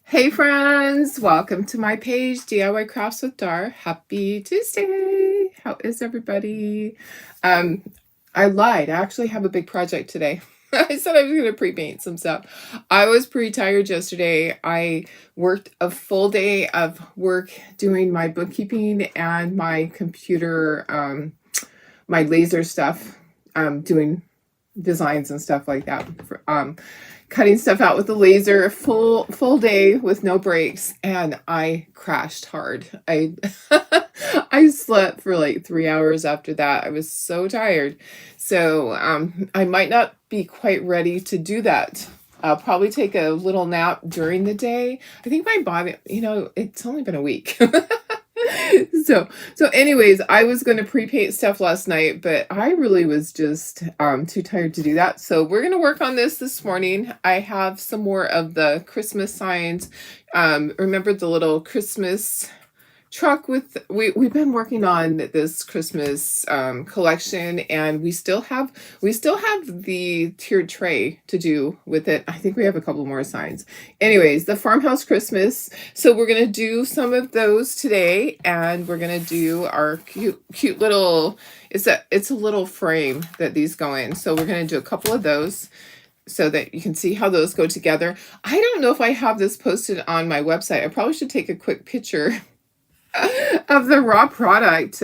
Hey friends, welcome to my page, DIY Crafts with Dar. Happy Tuesday. How is everybody? Um, I lied. I actually have a big project today. I said I was going to pre-paint some stuff. I was pretty tired yesterday. I worked a full day of work doing my bookkeeping and my computer, my laser stuff, doing designs and stuff like that. Cutting stuff out with the laser, full day with no breaks, and I crashed hard. I I slept for like 3 hours after that. I was so tired. So I might not be quite ready to do that. I'll probably take a little nap during the day. I think my body, it's only been a week. So anyways, I was going to pre-paint stuff last night, but I really was just too tired to do that. So we're going to work on this morning. I have some more of the Christmas signs. Remember the little Christmas truck with we've been working on this Christmas collection, and we still have the tiered tray to do with it. I think we have a couple more signs. Anyways, the Farmhouse Christmas. So we're gonna do some of those today, and we're gonna do our cute little, it's a little frame that these go in. So we're gonna do a couple of those so that you can see how those go together. I don't know if I have this posted on my website. I probably should take a quick picture of the raw product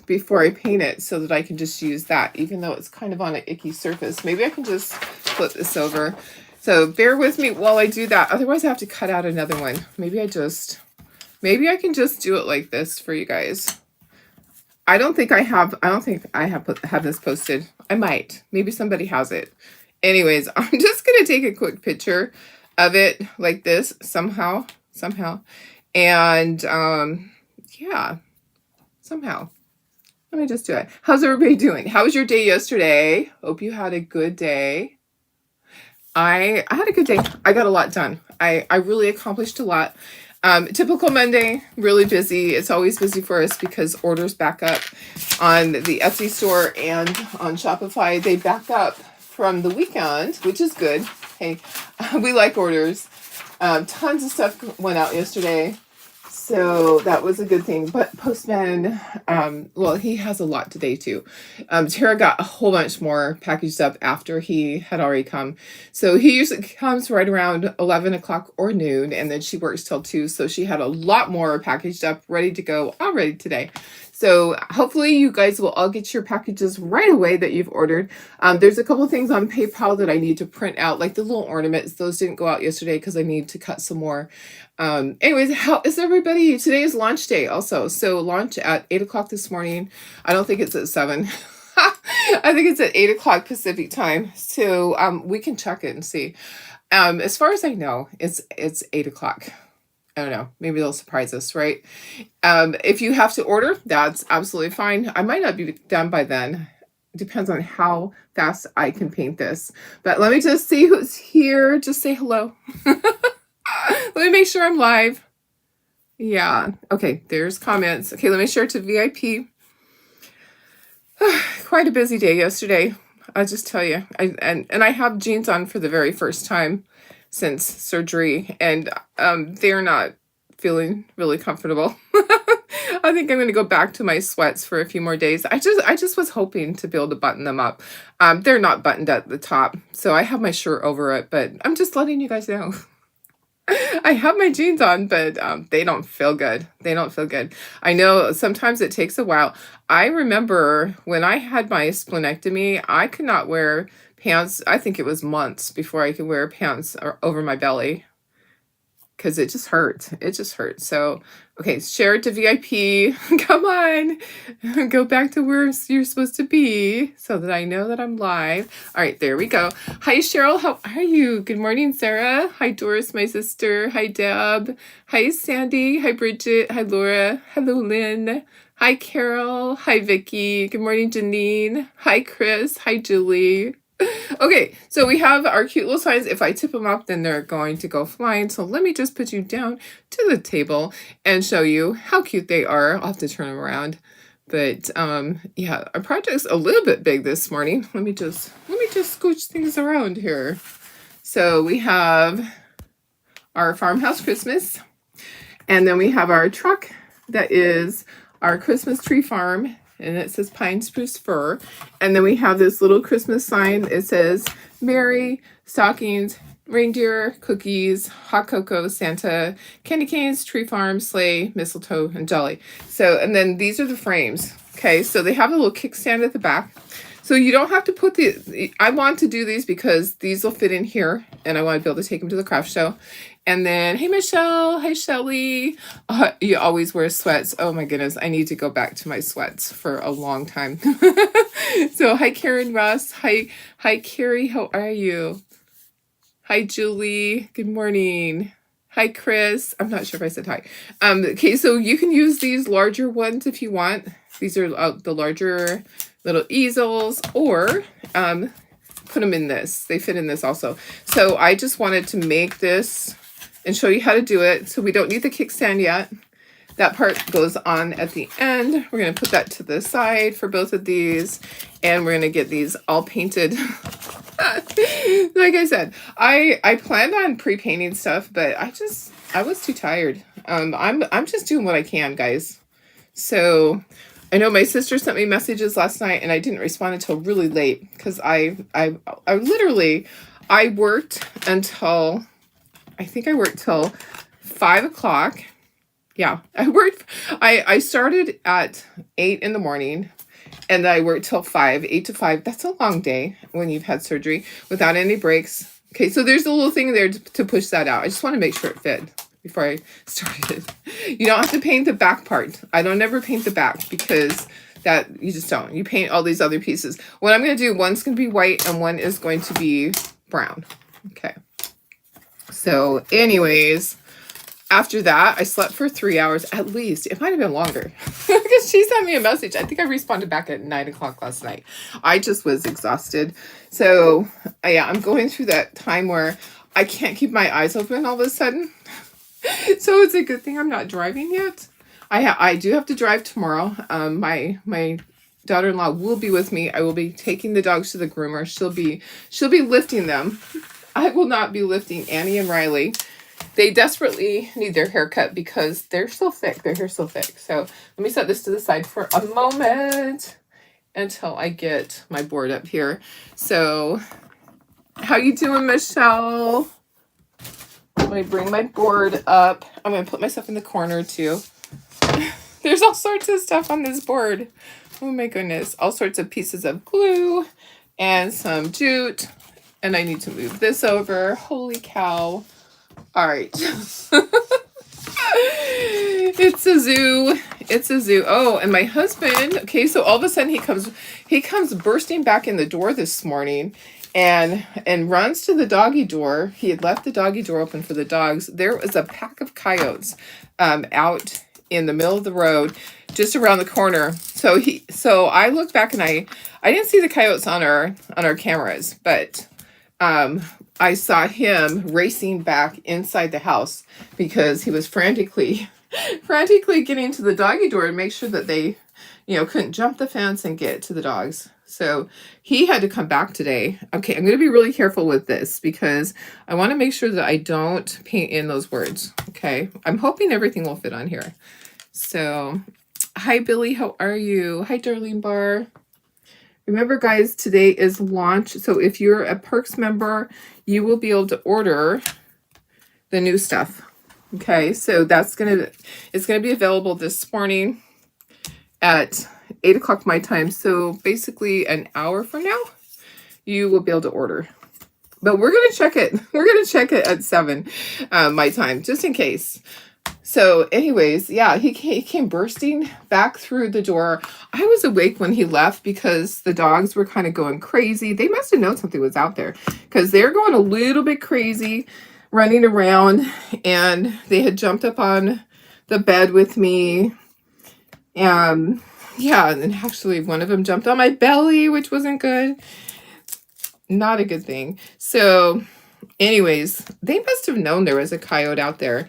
before I paint it so that I can just use that, even though it's kind of on an icky surface. Maybe I can just flip this over. So bear with me while I do that. Otherwise I have to cut out another one. Maybe I can just do it like this for you guys. I don't think I have this posted. I might. Maybe somebody has it. Anyways, I'm just going to take a quick picture of it like this somehow. And yeah, somehow. Let me just do it. How's everybody doing? How was your day yesterday? Hope you had a good day. I had a good day. I got a lot done. I really accomplished a lot. Typical Monday, really busy. It's always busy for us because orders back up on the Etsy store and on Shopify. They back up from the weekend, which is good. Hey, we like orders. Tons of stuff went out yesterday. So that was a good thing. But Postman, well, he has a lot today too. Tara got a whole bunch more packaged up after he had already come. So he usually comes right around 11 o'clock or noon, and then she works till 2. So she had a lot more packaged up, ready to go already today. So hopefully you guys will all get your packages right away that you've ordered. There's a couple things on PayPal that I need to print out, like the little ornaments. Those didn't go out yesterday because I need to cut some more. Anyways, how is everybody? Today is launch day also. So launch at 8 o'clock this morning. I don't think it's at 7. I think it's at 8 o'clock Pacific time. So we can check it and see. As far as I know, it's 8 o'clock. I don't know. Maybe they'll surprise us, right? If you have to order, that's absolutely fine. I might not be done by then. It depends on how fast I can paint this. But let me just see who's here. Just say hello. Let me make sure I'm live. Yeah. Okay, there's comments. Okay, let me share to VIP. Quite a busy day yesterday. I'll just tell you. And I have jeans on for the very first time since surgery, and they're not feeling really comfortable. I think I'm going to go back to my sweats for a few more days. I just was hoping to be able to button them up. They're not buttoned at the top, so I have my shirt over it, but I'm just letting you guys know. I have my jeans on, but they don't feel good. They don't feel good. I know sometimes it takes a while. I remember when I had my splenectomy, I could not wear pants. I think it was months before I could wear pants over my belly because it just hurt. It just hurt. So, okay, share it to VIP. Come on. Go back to where you're supposed to be so that I know that I'm live. All right, there we go. Hi, Cheryl. How are you? Good morning, Sarah. Hi, Doris, my sister. Hi, Deb. Hi, Sandy. Hi, Bridget. Hi, Laura. Hello, Lynn. Hi, Carol. Hi, Vicky. Good morning, Janine. Hi, Chris. Hi, Julie. Okay, so we have our cute little signs. If I tip them up, then they're going to go flying. So let me just put you down to the table and show you how cute they are. I'll have to turn them around. But yeah, our project's a little bit big this morning. Let me just scooch things around here. So we have our Farmhouse Christmas. And then we have our truck that is our Christmas tree farm, and it says pine spruce fir. And then we have this little Christmas sign. It says Merry stockings, reindeer, cookies, hot cocoa, Santa, candy canes, tree farm, sleigh, mistletoe, and jelly. So, and then these are the frames. Okay, so they have a little kickstand at the back. So you don't have to put I want to do these because these will fit in here, and I want to be able to take them to the craft show. And then, hey, Michelle. Hi, Shelly. You always wear sweats. Oh, my goodness. I need to go back to my sweats for a long time. So, hi, Karen Russ. Hi, Carrie. How are you? Hi, Julie. Good morning. Hi, Chris. I'm not sure if I said hi. Okay, so you can use these larger ones if you want. These are the larger little easels, or put them in this. They fit in this also. So I just wanted to make this and show you how to do it. So we don't need the kickstand yet. That part goes on at the end. We're going to put that to the side for both of these. And we're going to get these all painted. Like I said, I planned on pre-painting stuff, but I was too tired. I'm just doing what I can, guys. So I know my sister sent me messages last night, and I didn't respond until really late because I worked until, I think I worked till 5 o'clock. Yeah, I started at 8 in the morning, and I worked till 5, 8 to 5. That's a long day when you've had surgery without any breaks. Okay, so there's a little thing there to push that out. I just want to make sure it fit before I started. You don't have to paint the back part. I don't ever paint the back because that you just don't. You paint all these other pieces. What I'm going to do, one's going to be white and one is going to be brown. Okay. So anyways, after that, I slept for 3 hours at least. It might have been longer because she sent me a message. I think I responded back at 9 o'clock last night. I just was exhausted. So yeah, I'm going through that time where I can't keep my eyes open all of a sudden. So it's a good thing I'm not driving yet. I do have to drive tomorrow. My daughter-in-law will be with me. I will be taking the dogs to the groomer. She'll be lifting them. I will not be lifting Annie and Riley. They desperately need their hair cut because they're so thick. Their hair's so thick. So let me set this to the side for a moment until I get my board up here. So how you doing, Michelle? Let me bring my board up. I'm going to put myself in the corner too. There's all sorts of stuff on this board. Oh my goodness. All sorts of pieces of glue and some jute. And I need to move this over. Holy cow. All right. It's a zoo. It's a zoo. Oh, and my husband. Okay, so all of a sudden he comes bursting back in the door this morning and runs to the doggy door. He had left the doggy door open for the dogs. There was a pack of coyotes out in the middle of the road just around the corner. So I looked back and I didn't see the coyotes on our cameras, but I saw him racing back inside the house because he was frantically getting to the doggy door to make sure that they, couldn't jump the fence and get to the dogs. So he had to come back today. Okay, I'm going to be really careful with this because I want to make sure that I don't paint in those words. Okay, I'm hoping everything will fit on here. So, hi, Billy. How are you? Hi, Darlene Bar. Remember, guys, today is launch. So if you're a Perks member, you will be able to order the new stuff. Okay, so it's gonna be available this morning at 8 o'clock my time. So basically an hour from now, you will be able to order. But we're gonna check it. We're gonna check it at 7 my time, just in case. So anyways, yeah, he came bursting back through the door. I was awake when he left because the dogs were kind of going crazy. They must have known something was out there because they're going a little bit crazy, running around, and they had jumped up on the bed with me. Yeah, and actually one of them jumped on my belly, which wasn't good. Not a good thing. So anyways, they must have known there was a coyote out there.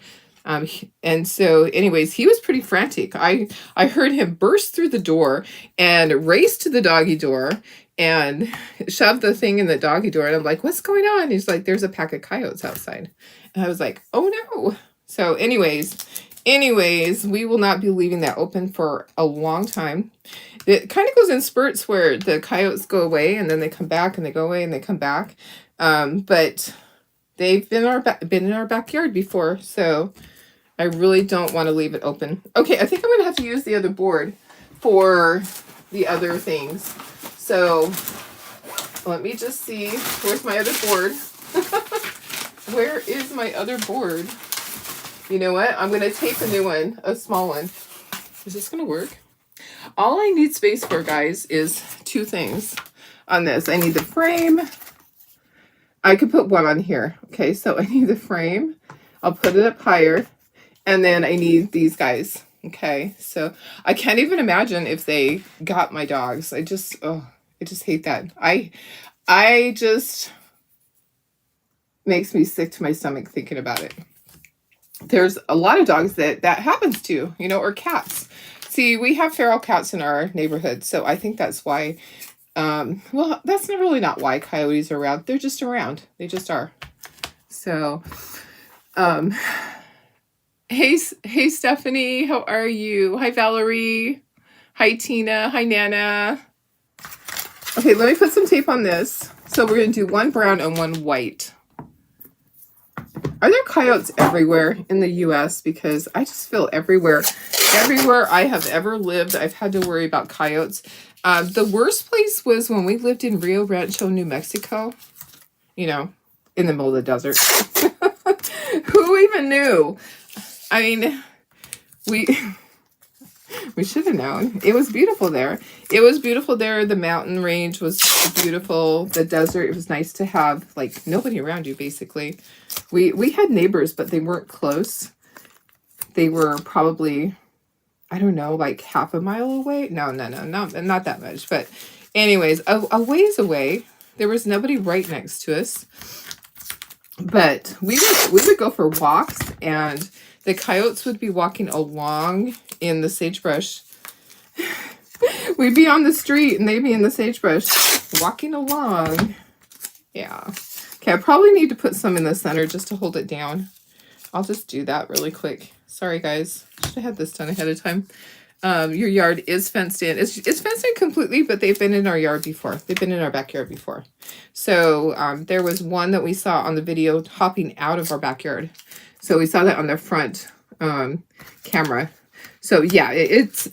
And so anyways, he was pretty frantic. I heard him burst through the door and race to the doggy door and shoved the thing in the doggy door. And I'm like, what's going on? He's like, there's a pack of coyotes outside. And I was like, oh no. So anyways, we will not be leaving that open for a long time. It kind of goes in spurts where the coyotes go away and then they come back and they go away and they come back. But they've been in our backyard before, so I really don't want to leave it open. Okay, I think I'm going to have to use the other board for the other things. So let me just see. Where's my other board? Where is my other board? You know what? I'm going to tape a new one, a small one. Is this going to work? All I need space for, guys, is two things on this. I need the frame. I could put one on here. Okay, so I need the frame. I'll put it up higher. And then I need these guys. Okay, so I can't even imagine if they got my dogs. I just hate that. I just makes me sick to my stomach thinking about it. There's a lot of dogs that happens to, you know, or cats. See, we have feral cats in our neighborhood, so I think that's why. Well, that's really not why coyotes are around. They're just around. They just are. So, hey Stephanie, how are you? Hi Valerie. Hi Tina. Hi Nana. Okay, let me put some tape on this. So we're going to do one brown and one white. Are there coyotes everywhere in the U.S.? Because I just feel everywhere I have ever lived, I've had to worry about coyotes. The worst place was when we lived in Rio Rancho, New Mexico. You know, in the middle of the desert. Who even knew? I mean, we should have known. It was beautiful there. The mountain range was beautiful. The desert, it was nice to have, like, nobody around you, basically. We had neighbors, but they weren't close. They were probably, I don't know, like half a mile away. No, not that much. But anyways, a ways away. There was nobody right next to us. But we would go for walks, and the coyotes would be walking along in the sagebrush. We'd be on the street, and they'd be in the sagebrush walking along. Yeah. Okay, I probably need to put some in the center just to hold it down. I'll just do that really quick. Sorry, guys. Should have had this done ahead of time. Your yard is fenced in. It's fenced in completely, but they've been in our yard before. They've been in our backyard before. So there was one that we saw on the video hopping out of our backyard. So we saw that on the front camera. So yeah,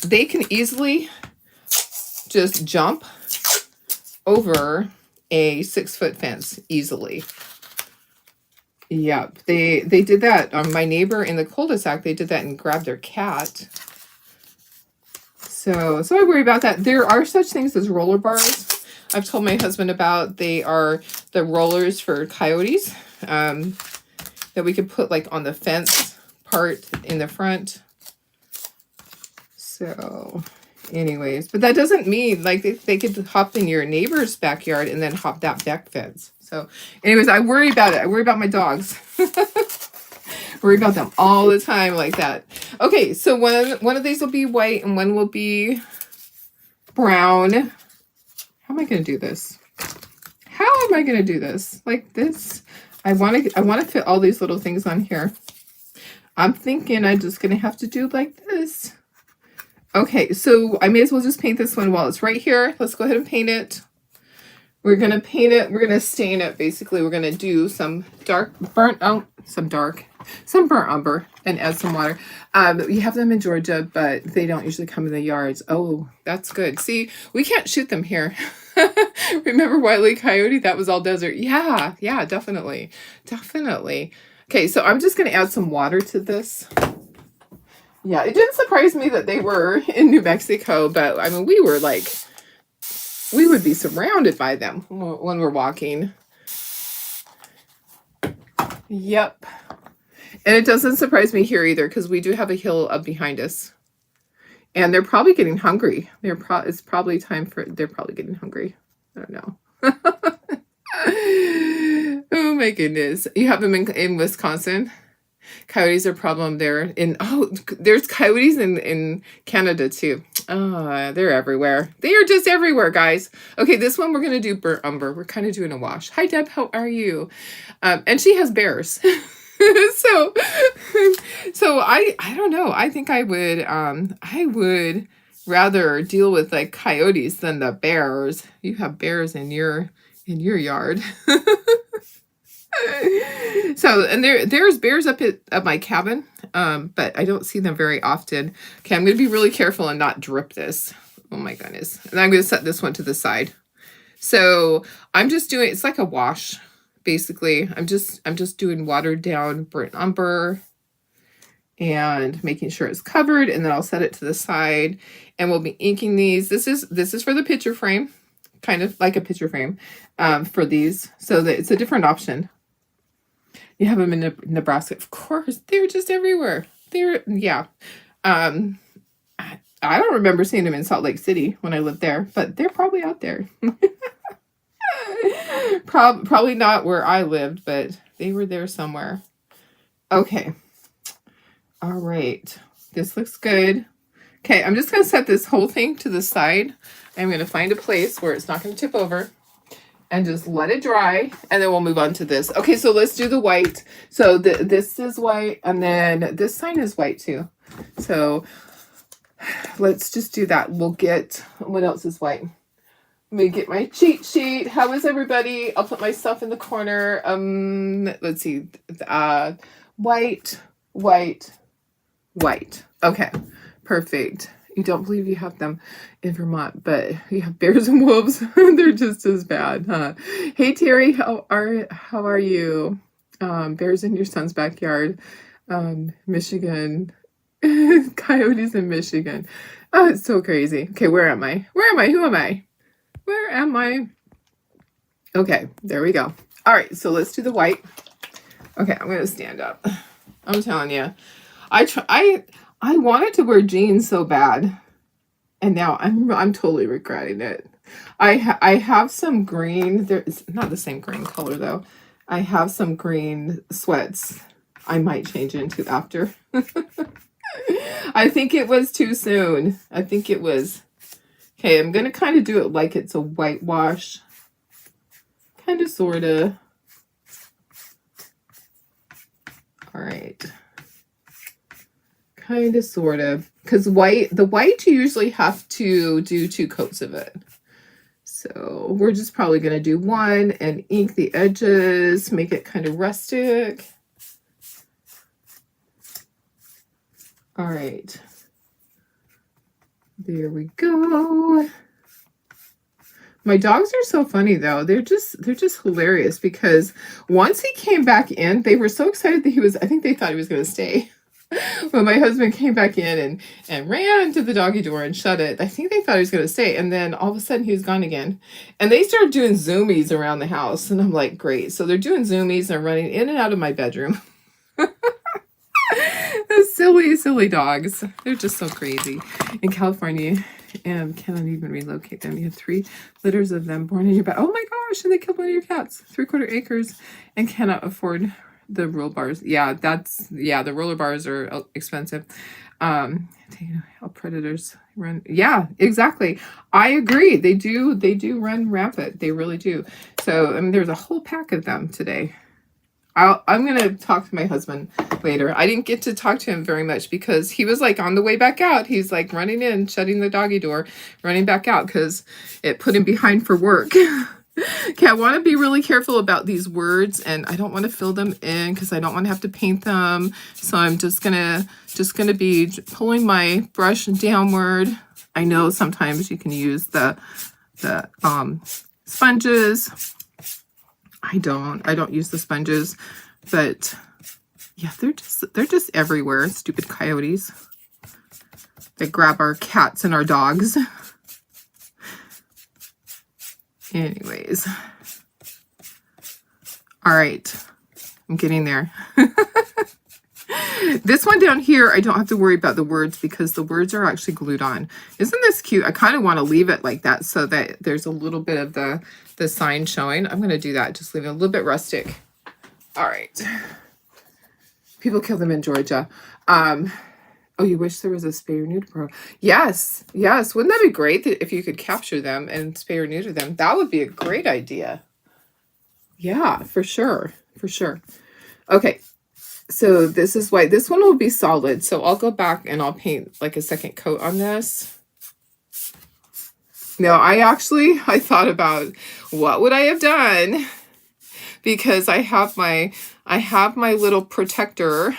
they can easily just jump over a 6-foot fence easily. Yep, they did that. My neighbor in the cul-de-sac, they did that and grabbed their cat. So I worry about that. There are such things as roller bars. I've told my husband about. They are the rollers for coyotes that we could put like on the fence part in the front. So anyways, but that doesn't mean like they could hop in your neighbor's backyard and then hop that back fence. So anyways, I worry about it. I worry about my dogs. Worry about them all the time like that. Okay, so one of these will be white and one will be brown. How am I going to do this? How am I going to do this? Like this? I want to fit all these little things on here. I'm thinking I'm just going to have to do like this. Okay, so I may as well just paint this one while it's right here. Let's go ahead and paint it. We're going to paint it. We're going to stain it. Basically, we're going to do some burnt umber and add some water. You have them in Georgia, but they don't usually come in the yards. Oh, that's good. See, we can't shoot them here. Remember Wile E. Coyote? That was all desert. Yeah, definitely. Okay, so I'm just going to add some water to this. Yeah, it didn't surprise me that they were in New Mexico, but I mean, we would be surrounded by them when we're walking. Yep. And it doesn't surprise me here either, because we do have a hill up behind us. And they're probably getting hungry. It's probably time for, they're probably getting hungry. I don't know. Oh my goodness. You have them in Wisconsin? Coyotes are a problem there. There's coyotes in Canada too. They're everywhere. They are just everywhere, guys. Okay, this one we're going to do burnt umber. We're kind of doing a wash. Hi, Deb. How are you? And she has bears. so, so I don't know. I think I would rather deal with like coyotes than the bears. You have bears in your yard. So, and there's bears up at my cabin, but I don't see them very often. Okay, I'm going to be really careful and not drip this. Oh my goodness. And I'm going to set this one to the side. So I'm just doing, it's like a wash, basically. I'm just doing watered down burnt umber and making sure it's covered, and then I'll set it to the side, and we'll be inking these. This is for the picture frame, kind of like a picture frame, for these, so that it's a different option. You have them in Nebraska, of course. They're just everywhere. Yeah. I don't remember seeing them in Salt Lake City when I lived there, but they're probably out there. Probably not where I lived, but they were there somewhere. Okay. All right. This looks good. Okay, I'm just going to set this whole thing to the side. I'm going to find a place where it's not going to tip over. And just let it dry, and then we'll move on to this. Okay, so let's do the white. So this is white, and then this sign is white too. So let's just do that. We'll get, what else is white? Let me get my cheat sheet. How is everybody? I'll put my stuff in the corner. Let's see. White, white, white. Okay, perfect. You don't believe you have them in Vermont, but you have bears and wolves. They're just as bad, huh? Hey, Terry, how are you? Bears in your son's backyard. Michigan. Coyotes in Michigan. Oh, it's so crazy. Okay, where am I? Where am I? Who am I? Where am I? Okay, there we go. All right, so let's do the white. Okay, I'm going to stand up. I'm telling you. I wanted to wear jeans so bad, and now I'm totally regretting it. I have some green. It's not the same green color though. I have some green sweats. I might change into after. I think it was too soon. I think it was. Okay, I'm gonna kind of do it like it's a whitewash, kind of, sorta. All right. Kind of, sort of, because the white you usually have to do 2 coats of it. So we're just probably going to do 1 and ink the edges, make it kind of rustic. All right. There we go. My dogs are so funny though. They're just hilarious, because once he came back in, they were so excited that I think they thought he was going to stay. When my husband came back in and ran to the doggy door and shut it, I think they thought he was going to stay. And then all of a sudden he was gone again. And they started doing zoomies around the house. And I'm like, great. So they're doing zoomies and running in and out of my bedroom. Those silly dogs. They're just so crazy. In California, and cannot even relocate them. You have 3 litters of them born in your bed. Oh my gosh, and they killed one of your cats. 3/4 acres and cannot afford the roll bars. Yeah, the roller bars are expensive. How predators run. Yeah, exactly. I agree. They do run rampant. They really do. So, I mean, there's a whole pack of them today. I'm going to talk to my husband later. I didn't get to talk to him very much because he was like on the way back out. He's like running in, shutting the doggy door, running back out because it put him behind for work. Okay, I want to be really careful about these words, and I don't want to fill them in because I don't want to have to paint them. So I'm just gonna be pulling my brush downward. I know sometimes you can use the sponges. I don't use the sponges, but yeah, they're just everywhere. Stupid coyotes. They grab our cats and our dogs. Anyways. All right. I'm getting there. This one down here, I don't have to worry about the words because the words are actually glued on. Isn't this cute? I kind of want to leave it like that so that there's a little bit of the sign showing. I'm going to do that. Just leave it a little bit rustic. All right. People kill them in Georgia. Oh, you wish there was a spay or neuter program? Yes, yes. Wouldn't that be great if you could capture them and spay or neuter them? That would be a great idea. Yeah, for sure. For sure. Okay, so this is white. This one will be solid. So I'll go back and I'll paint like a second coat on this. No, I thought about what would I have done, because I have my little protector.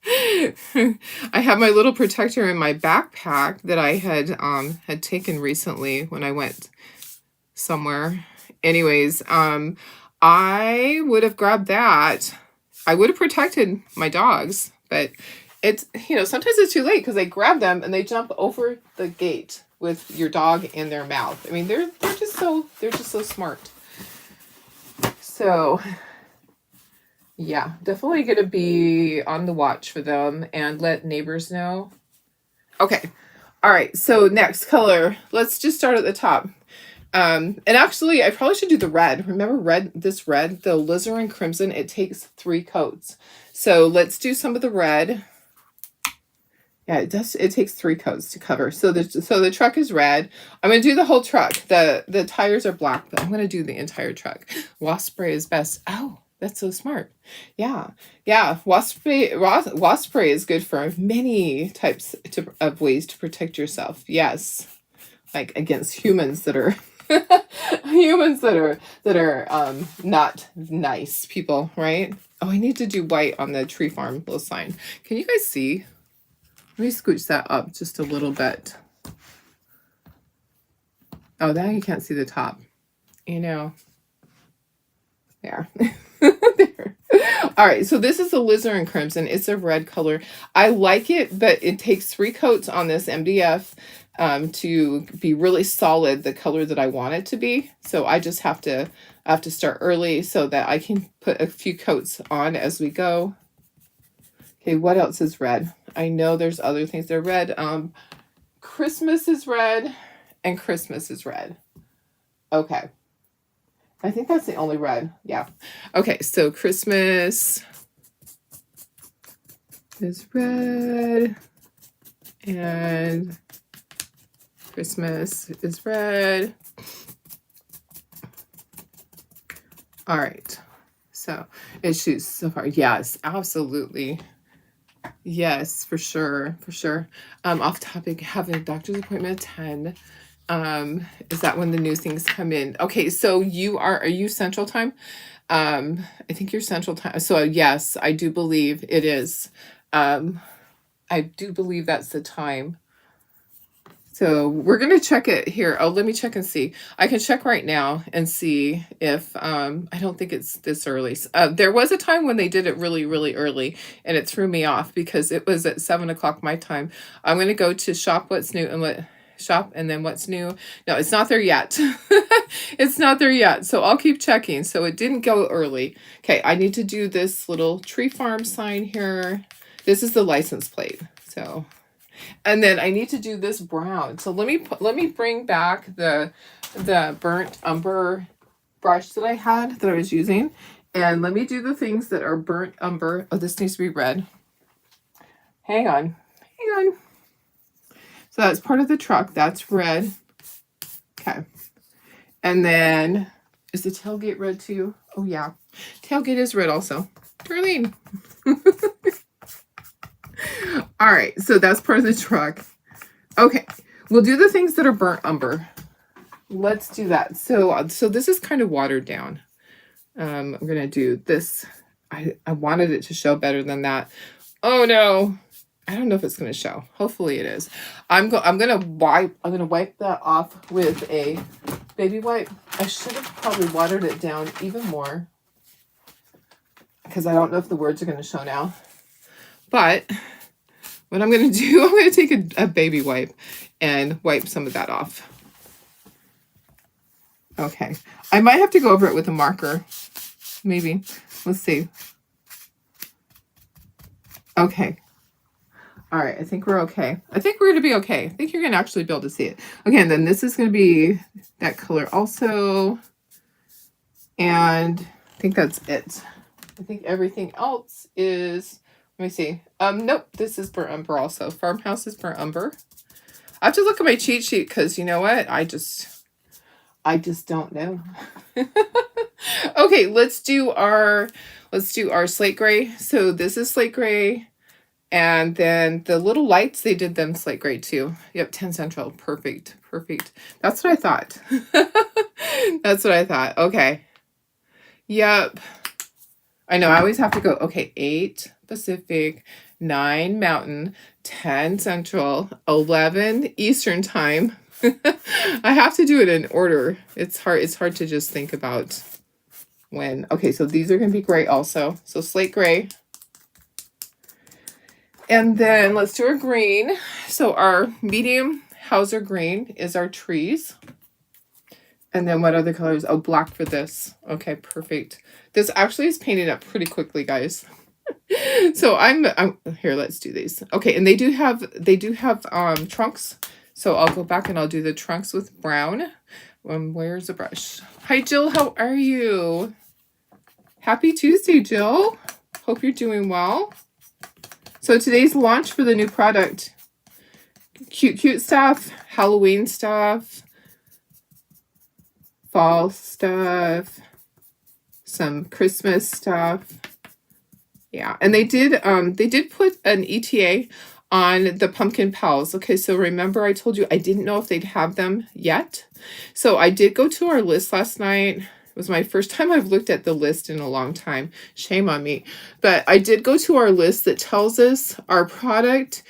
I have my little protector in my backpack that I had taken recently when I went somewhere. Anyways, I would have grabbed that. I would have protected my dogs, but it's, sometimes it's too late because they grab them and they jump over the gate with your dog in their mouth. I mean, they're just so smart. So yeah, definitely going to be on the watch for them and let neighbors know. Okay. All right. So next color, let's just start at the top. And actually I probably should do the red. Remember this red, the alizarin crimson, it takes 3 coats. So let's do some of the red. Yeah, it takes 3 coats to cover. So the truck is red. I'm going to do the whole truck. The tires are black, but I'm going to do the entire truck. Wasp spray is best. Oh, that's so smart. Yeah. Yeah. Wasp spray is good for many types of ways to protect yourself. Yes. Like against humans that are not nice people, right? Oh, I need to do white on the tree farm little sign. Can you guys see? Let me scooch that up just a little bit. Oh, now you can't see the top. There. There. All right, so this is a alizarin crimson. It's a red color. I like it, but it takes 3 coats on this MDF to be really solid, the color that I want it to be. So I just have to start early so that I can put a few coats on as we go. Okay, what else is red? I know there's other things that are red. Christmas is red and Christmas is red. Okay. I think that's the only red. Yeah. Okay, so Christmas is red and Christmas is red. All right. So it shoots so far. Yes, absolutely. Yes, for sure. For sure. Off topic, have a doctor's appointment at 10. Is that when the new things come in? Okay, so are you Central Time? I think you're Central Time. So yes, I do believe it is. I do believe that's the time. So we're going to check it here. Oh, let me check and see. I can check right now and see if, I don't think it's this early. There was a time when they did it really, really early and it threw me off because it was at 7 o'clock my time. I'm going to go to shop what's new and then what's new. No, it's not there yet. It's not there yet. So I'll keep checking. So it didn't go early. Okay. I need to do this little tree farm sign here. This is the license plate. So, and then I need to do this brown. So let me bring back the burnt umber brush that I was using. And let me do the things that are burnt umber. Oh, this needs to be red. Hang on. So that's part of the truck. That's red. Okay. And then, is the tailgate red too? Oh, yeah. Tailgate is red also. Darlene. All right. So that's part of the truck. Okay. We'll do the things that are burnt umber. Let's do that. So this is kind of watered down. I'm going to do this. I wanted it to show better than that. Oh, no. I don't know if it's going to show. Hopefully it is. I'm going to wipe that off with a baby wipe. I should have probably watered it down even more because I don't know if the words are going to show now. But what I'm going to do, I'm going to take a baby wipe and wipe some of that off. Okay. I might have to go over it with a marker. Maybe. Let's see. Okay. All right, I think we're okay. I think we're going to be okay. I think you're going to actually be able to see it. Okay, and then this is going to be that color also. And I think that's it. I think everything else is Let me see. Nope, this is burnt umber also. Farmhouse is burnt umber. I have to look at my cheat sheet because you know what? I just don't know. Okay, let's do our slate gray. So this is slate gray. And then the little lights, they did them slate gray too. Yep, 10 Central. Perfect. Perfect. That's what I thought. That's what I thought. Okay. Yep. I know, I always have to go, okay, 8 Pacific, 9 Mountain, 10 Central, 11 Eastern time. I have to do it in order. It's hard to just think about when. Okay, so these are going to be gray also. So slate gray. And then let's do our green. So our medium Hauser green is our trees. And then what other colors? Oh, black for this. Okay, perfect. This actually is painted up pretty quickly, guys. So I'm here, let's do these. Okay, and they do have trunks. So I'll go back and I'll do the trunks with brown. Where's the brush? Hi Jill, how are you? Happy Tuesday, Jill. Hope you're doing well. So today's launch for the new product. Cute stuff, Halloween stuff, fall stuff, some Christmas stuff. Yeah, and they did put an ETA on the pumpkin pals. Okay, so remember I told you I didn't know if they'd have them yet. So I did go to our list last night. It was my first time I've looked at the list in a long time. Shame on me. But I did go to our list that tells us our product,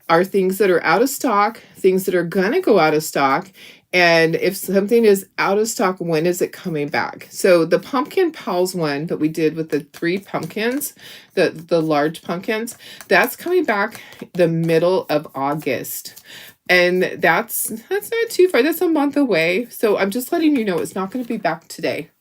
our things that are out of stock, things that are going to go out of stock, and if something is out of stock, when is it coming back? So the Pumpkin Pals one that we did with the 3 pumpkins, the large pumpkins, that's coming back the middle of August. And that's not too far. That's a month away. So I'm just letting you know it's not going to be back today.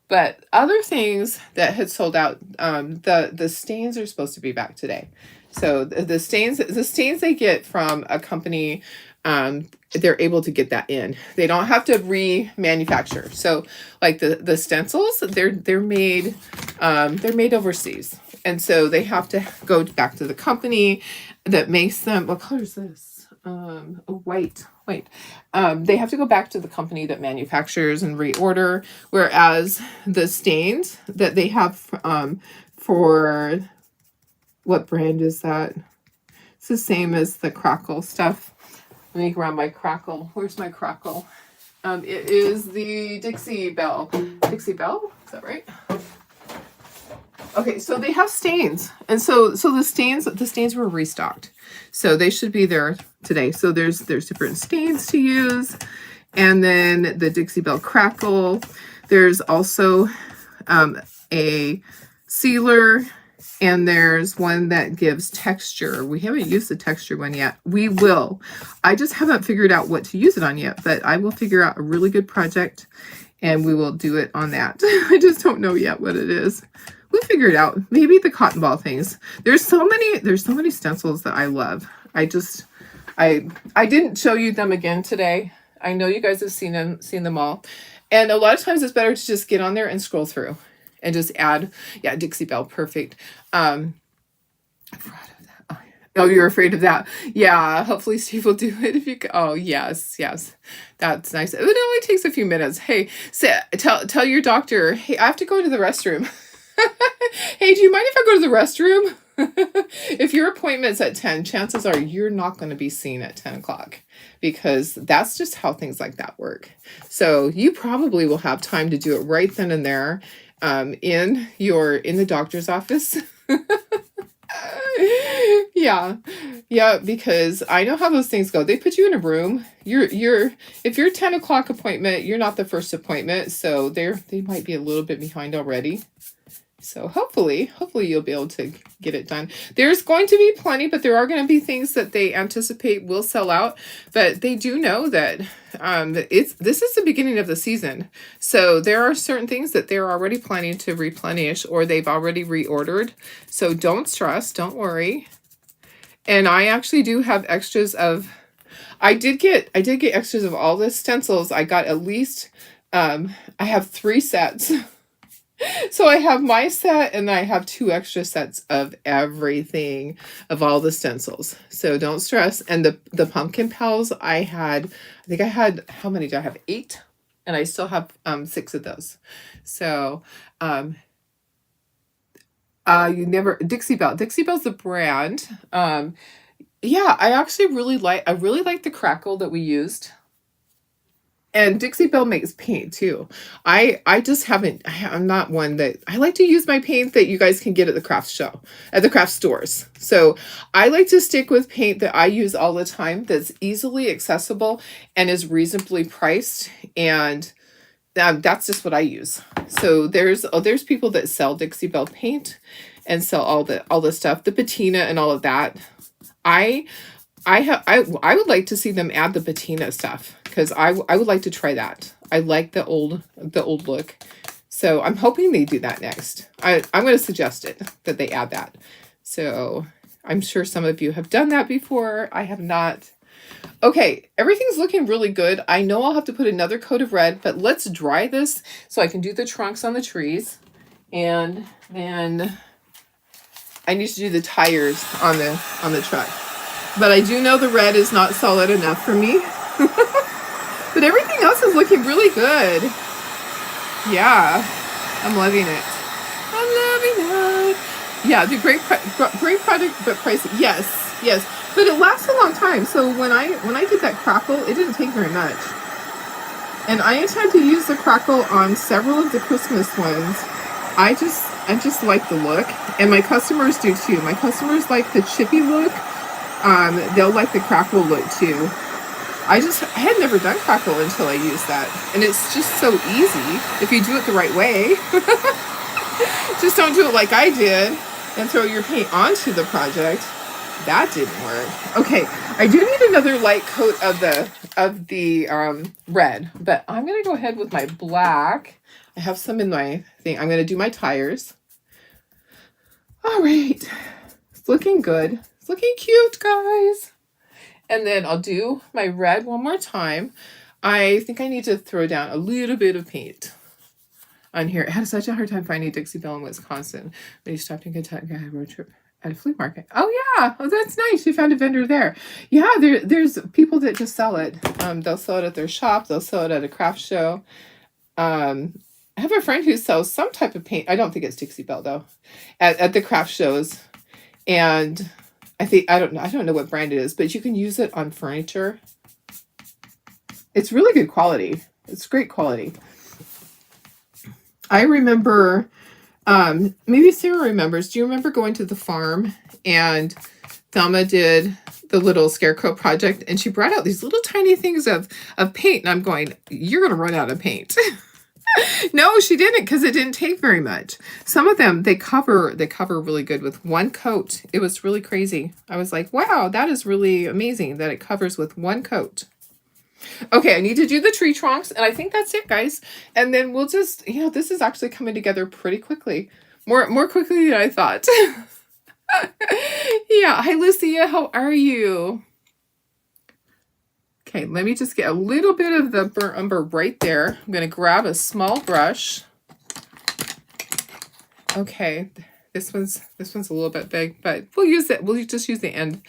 But other things that had sold out, the stains are supposed to be back today. So the stains they get from a company, they're able to get that in. They don't have to remanufacture. So like the stencils, they're made overseas, and so they have to go back to the company that makes them. What color is this? White. They have to go back to the company that manufactures and reorder, whereas the stains that they have for what brand is that? It's the same as the Crackle stuff. Let me grab my Crackle. Where's my Crackle? It is the Dixie Belle. Dixie Belle? Is that right? Okay, so they have stains. And so the stains were restocked. So they should be there today. So there's different stains to use. And then the Dixie Belle Crackle. There's also a sealer, and there's one that gives texture. We haven't used the texture one yet. We will. I just haven't figured out what to use it on yet, but I will figure out a really good project and we will do it on that. I just don't know yet what it is. We'll figure it out. Maybe the cotton ball things. There's so many stencils that I love. I didn't show you them again today. I know you guys have seen them all. And a lot of times it's better to just get on there and scroll through and just add. Yeah, Dixie Belle, perfect. I'm proud of that. Oh, you're afraid of that? Yeah, hopefully Steve will do it if you can. Oh, yes. That's nice. It only takes a few minutes. Hey, tell your doctor, hey, I have to go to the restroom. Hey, do you mind if I go to the restroom? If your appointment's at 10, chances are you're not going to be seen at 10 o'clock because that's just how things like that work. So you probably will have time to do it right then and there in the doctor's office. Yeah, because I know how those things go. They put you in a room. If you're 10 o'clock appointment, you're not the first appointment, so they might be a little bit behind already. So hopefully you'll be able to get it done. There's going to be plenty, but there are going to be things that they anticipate will sell out. But they do know that this is the beginning of the season. So there are certain things that they're already planning to replenish or they've already reordered. So don't stress, don't worry. And I actually do have extras of, I did get extras of all the stencils. I got at least, I have 3 sets. So I have my set and I have 2 extra sets of everything, of all the stencils. So don't stress. And the pumpkin pals I think I had, how many do I have? 8, and I still have 6 of those. So you never, Dixie Belle. Dixie Belle's the brand. Yeah, I really like the crackle that we used. And Dixie Belle makes paint too. I just haven't, I'm not one that, I like to use my paint that you guys can get at the craft show, at the craft stores. So I like to stick with paint that I use all the time, that's easily accessible and is reasonably priced. And that's just what I use. So there's people that sell Dixie Belle paint and sell all the stuff, the patina and all of that. I would like to see them add the patina stuff, because I would like to try that. I like the old look. So I'm hoping they do that next. I'm going to suggest it, that they add that. So I'm sure some of you have done that before. I have not. Okay, everything's looking really good. I know I'll have to put another coat of red, but let's dry this so I can do the trunks on the trees. And then I need to do the tires on the truck. But I do know the red is not solid enough for me. But everything else is looking really good. Yeah, I'm loving it. I'm loving it. Yeah, the great product, but price. Yes. But it lasts a long time. So when I did that crackle, it didn't take very much. And I intend to use the crackle on several of the Christmas ones. I just like the look, and my customers do too. My customers like the chippy look. They'll like the crackle look too. I had never done crackle until I used that, and it's just so easy if you do it the right way. Just don't do it like I did and throw your paint onto the project. That didn't work. Okay, I do need another light coat of the red, but I'm gonna go ahead with my black. I have some in my thing. I'm gonna do my tires. All right, it's looking good. It's looking cute, guys. And then I'll do my red one more time. I think I need to throw down a little bit of paint on here. I had such a hard time finding Dixie Belle in Wisconsin. When you stopped in Kentucky, I had a road trip at a flea market. Oh yeah, oh that's nice. You found a vendor there. Yeah, there's people that just sell it. They'll sell it at their shop. They'll sell it at a craft show. I have a friend who sells some type of paint. I don't think it's Dixie Belle though, at the craft shows, and I don't know what brand it is, but you can use it on furniture. It's really good quality. It's great quality. I remember, maybe Sarah remembers. Do you remember going to the farm and Thelma did the little scarecrow project, and she brought out these little tiny things of paint, and I'm going, you're going to run out of paint. No, she didn't, because it didn't take very much. Some of them, they cover really good with one coat. It was really crazy. I was like, wow, that is really amazing that it covers with one coat. Okay, I need to do the tree trunks, and I think that's it, guys. And then we'll just, this is actually coming together pretty quickly. More quickly than I thought. Yeah, hi, Lucia, how are you? Okay, let me just get a little bit of the burnt umber right there. I'm going to grab a small brush. Okay, this one's a little bit big, but we'll use it. We'll just use the end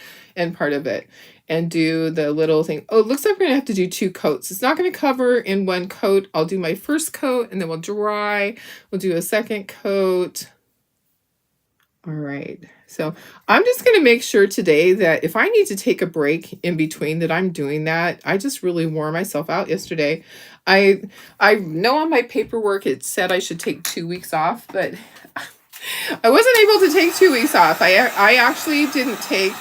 part of it and do the little thing. Oh, it looks like we're going to have to do 2 coats. It's not going to cover in one coat. I'll do my first coat, and then we'll dry. We'll do a second coat. All right, so I'm just going to make sure today that if I need to take a break in between, that I'm doing that. I just really wore myself out yesterday. I know on my paperwork it said I should take 2 weeks off, but I wasn't able to take 2 weeks off. I actually didn't take,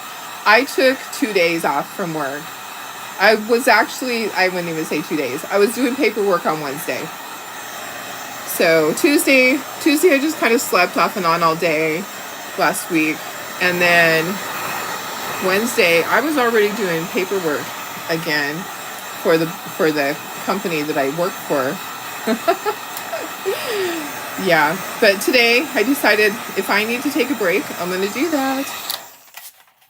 I took 2 days off from work. I wouldn't even say 2 days. I was doing paperwork on Wednesday. So Tuesday I just kind of slept off and on all day last week, and then Wednesday I was already doing paperwork again for the company that I work for. Yeah, but today I decided if I need to take a break, I'm going to do that.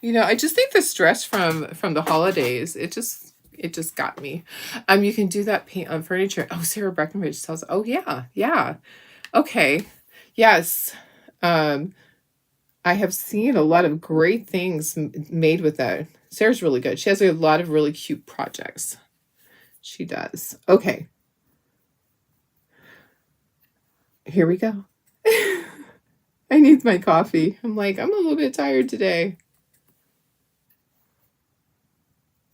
I just think the stress from the holidays, it just got me. You can do that paint on furniture. Oh, Sarah Breckenridge tells. Oh yeah. Okay. Yes. Um, I have seen a lot of great things made with that. Sarah's really good. She has a lot of really cute projects. She does. Okay. Here we go. I need my coffee. I'm like, I'm a little bit tired today.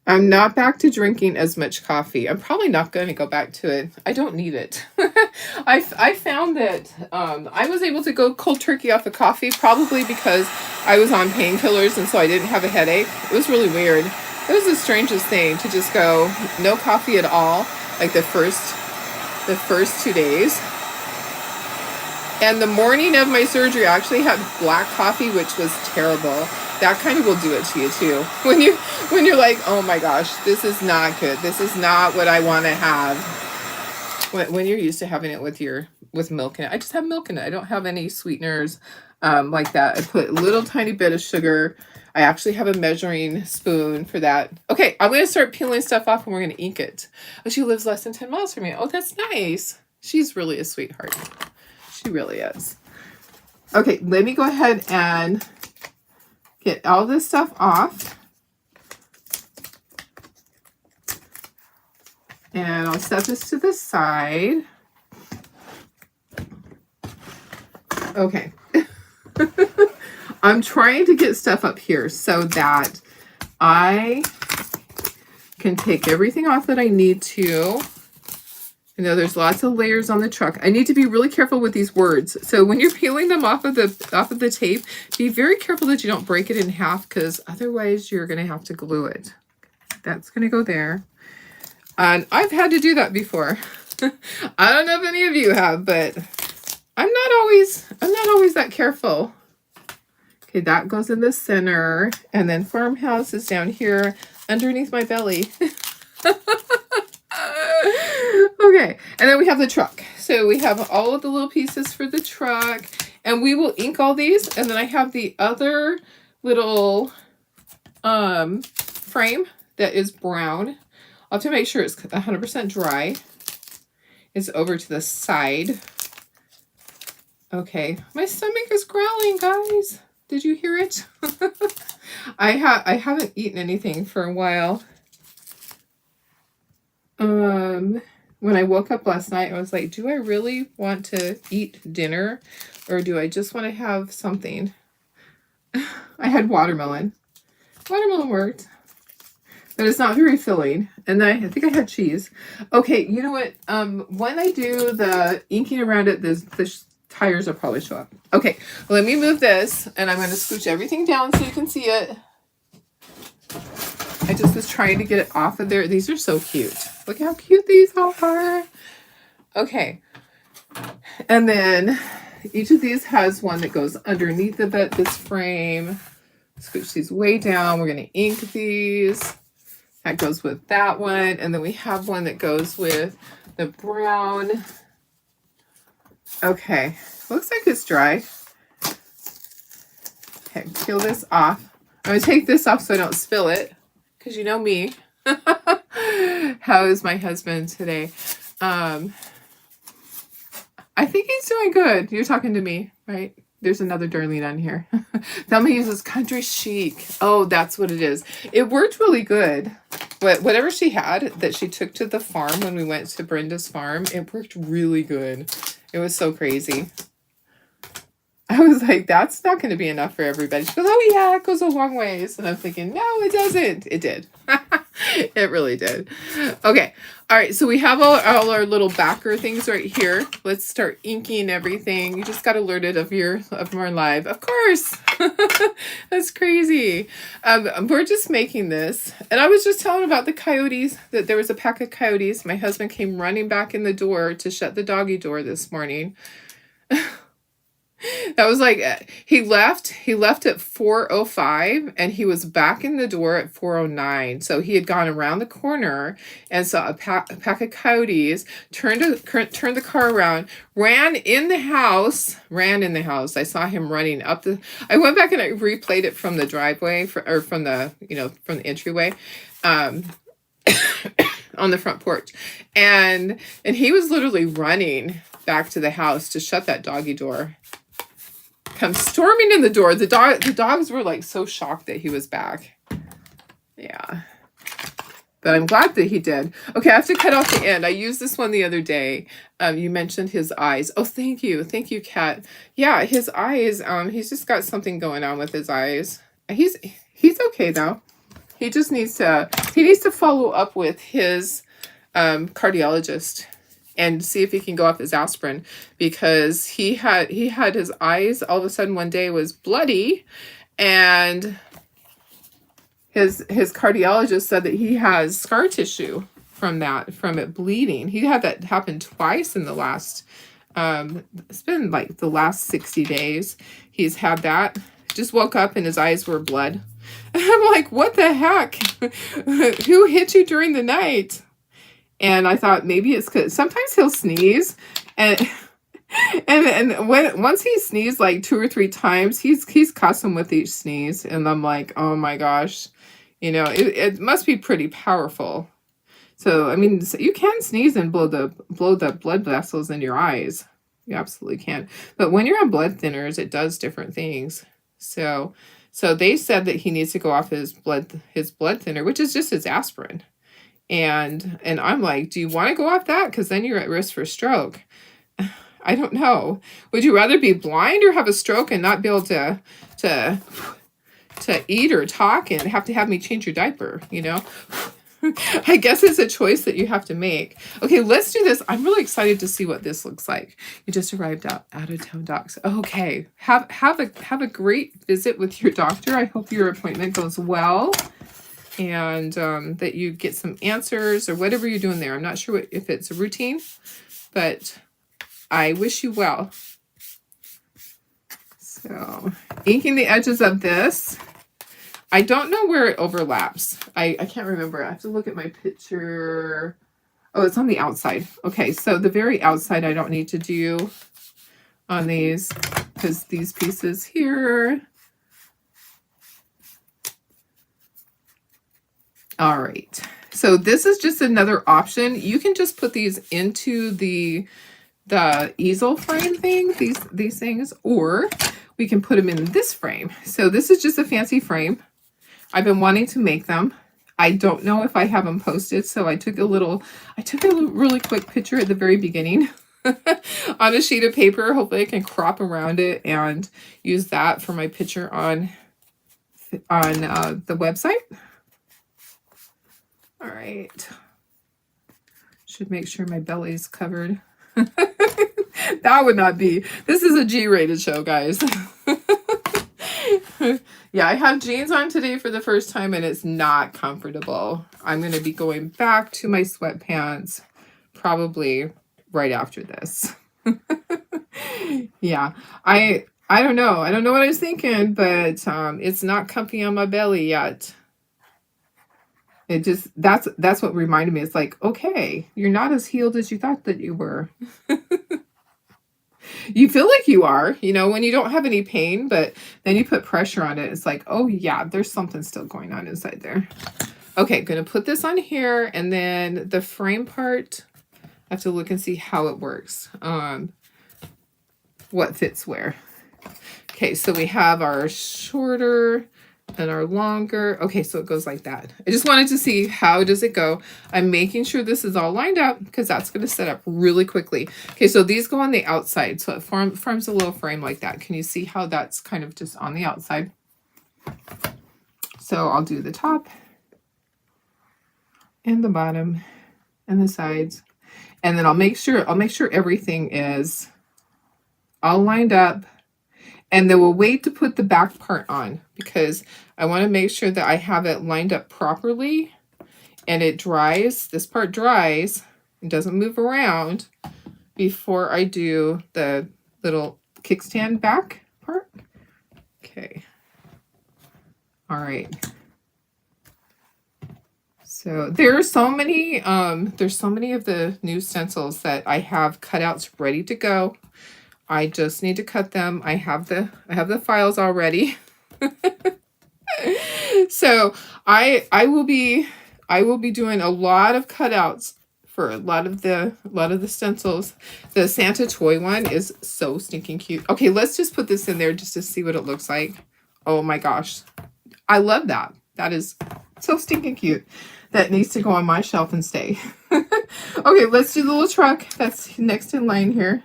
I'm not back to drinking as much coffee. I'm probably not going to go back to it. I don't need it. I found that I was able to go cold turkey off of coffee probably because I was on painkillers and so I didn't have a headache. It was really weird. It was the strangest thing to just go no coffee at all, like the first 2 days. And the morning of my surgery, I actually had black coffee, which was terrible. That kind of will do it to you too. When you're like, oh my gosh, this is not good. This is not what I want to have. When you're used to having it with milk in it. I just have milk in it. I don't have any sweeteners like that. I put a little tiny bit of sugar. I actually have a measuring spoon for that. Okay, I'm going to start peeling stuff off and we're going to ink it. Oh, she lives less than 10 miles from me. Oh, that's nice. She's really a sweetheart. She really is. Okay, let me go ahead and get all this stuff off. And I'll set this to the side. Okay. I'm trying to get stuff up here so that I can take everything off that I need to. I know there's lots of layers on the truck. I need to be really careful with these words. So when you're peeling them off of the tape, be very careful that you don't break it in half because otherwise you're going to have to glue it. That's going to go there. And I've had to do that before. I don't know if any of you have, but I'm not always that careful. Okay, that goes in the center, and then Farmhouse is down here underneath my belly. Okay, and then we have the truck. So we have all of the little pieces for the truck, and we will ink all these, and then I have the other little frame that is brown. I'll have to make sure it's 100% dry. It's over to the side. Okay, my stomach is growling, guys. Did you hear it? I haven't eaten anything for a while. When I woke up last night, I was like, do I really want to eat dinner or do I just want to have something? I had watermelon. Watermelon worked, but it's not very filling. And then I think I had cheese. Okay, you know what? When I do the inking around it, the tires will probably show up. Okay, let me move this and I'm going to scooch everything down so you can see it. I just was trying to get it off of there. These are so cute. Look how cute these are. Okay. And then each of these has one that goes underneath this frame. Scooch these way down. We're going to ink these. That goes with that one. And then we have one that goes with the brown. Okay. Looks like it's dry. Okay, peel this off. I'm going to take this off so I don't spill it. Because you know me. How is my husband today? I think he's doing good. You're talking to me, right? There's another Darlene on here. Thelma uses country chic. Oh, that's what it is. It worked really good. But whatever she had that she took to the farm when we went to Brenda's farm, it worked really good. It was so crazy. I was like, that's not going to be enough for everybody. She goes, oh yeah, it goes a long ways. And I'm thinking, no, it doesn't. It did. It really did. Okay. All right. So we have all our little backer things right here. Let's start inking everything. You just got alerted of our live. Of course. That's crazy. We're just making this. And I was just telling about the coyotes, that there was a pack of coyotes. My husband came running back in the door to shut the doggy door this morning. That was like, he left at 4:05 and he was back in the door at 4:09. So he had gone around the corner and saw a pack of coyotes, turned the car around, ran in the house. I saw him running up I went back and I replayed it from the driveway from the entryway. On the front porch. And he was literally running back to the house to shut that doggy door. Comes storming in the door. The dogs were like so shocked that he was back. Yeah. But I'm glad that he did. Okay, I have to cut off the end. I used this one the other day. You mentioned his eyes. Oh, thank you. Thank you, Kat. Yeah, his eyes, he's just got something going on with his eyes. He's okay though. He just needs to follow up with his cardiologist and see if he can go off his aspirin, because he had his eyes all of a sudden one day was bloody, and his cardiologist said that he has scar tissue from it bleeding. He had that happen twice in the last it's been like the last 60 days. He's had that. Just woke up and his eyes were blood. I'm like, what the heck? Who hit you during the night? And I thought maybe it's because sometimes he'll sneeze, and once he sneezed like 2 or 3 times, he's cussing with each sneeze, and I'm like, oh my gosh, you know, it must be pretty powerful. So I mean, you can sneeze and blow the blood vessels in your eyes. You absolutely can. But when you're on blood thinners, it does different things. So they said that he needs to go off his blood thinner, which is just his aspirin. And I'm like, do you want to go off that? Because then you're at risk for stroke. I don't know. Would you rather be blind or have a stroke and not be able to eat or talk and have to have me change your diaper, you know? I guess it's a choice that you have to make. Okay, let's do this. I'm really excited to see what this looks like. You just arrived out of town docs. Okay, have a great visit with your doctor. I hope your appointment goes well, and that you get some answers or whatever you're doing there. I'm not sure if it's a routine, but I wish you well. So, inking the edges of this. I don't know where it overlaps. I can't remember. I have to look at my picture. Oh, it's on the outside. Okay, so the very outside I don't need to do on these, because these pieces here. All right. So this is just another option. You can just put these into the easel frame thing, these things, or we can put them in this frame. So this is just a fancy frame. I've been wanting to make them. I don't know if I have them posted, so I took a really quick picture at the very beginning on a sheet of paper. Hopefully I can crop around it and use that for my picture on the website. All right. Should make sure my belly's covered. That would not be. This is a G-rated show, guys. Yeah, I have jeans on today for the first time, and it's not comfortable. I'm going to be going back to my sweatpants probably right after this. Yeah, I don't know. I don't know what I was thinking, but it's not comfy on my belly yet. It just, that's what reminded me. It's like, okay, you're not as healed as you thought that you were. You feel like you are, you know, when you don't have any pain, but then you put pressure on it. It's like, oh yeah, there's something still going on inside there. Okay, going to put this on here, and then the frame part, I have to look and see how it works. What fits where. Okay, so we have our shorter and our longer. Okay, so it goes like that. I just wanted to see how does it go. I'm making sure this is all lined up because that's going to set up really quickly. Okay, so these go on the outside, so it forms a little frame like that. Can you see how that's kind of just on the outside? So I'll do the top and the bottom and the sides, and then I'll make sure everything is all lined up. And then we'll wait to put the back part on because I want to make sure that I have it lined up properly and it dries. This part dries and doesn't move around before I do the little kickstand back part. Okay. All right. So there's so many of the new stencils that I have cutouts ready to go. I just need to cut them. I have the files already. So I will be doing a lot of cutouts for a lot of the stencils. The Santa toy one is so stinking cute. Okay, let's just put this in there just to see what it looks like. Oh my gosh. I love that. That is so stinking cute. That needs to go on my shelf and stay. Okay, let's do the little truck that's next in line here.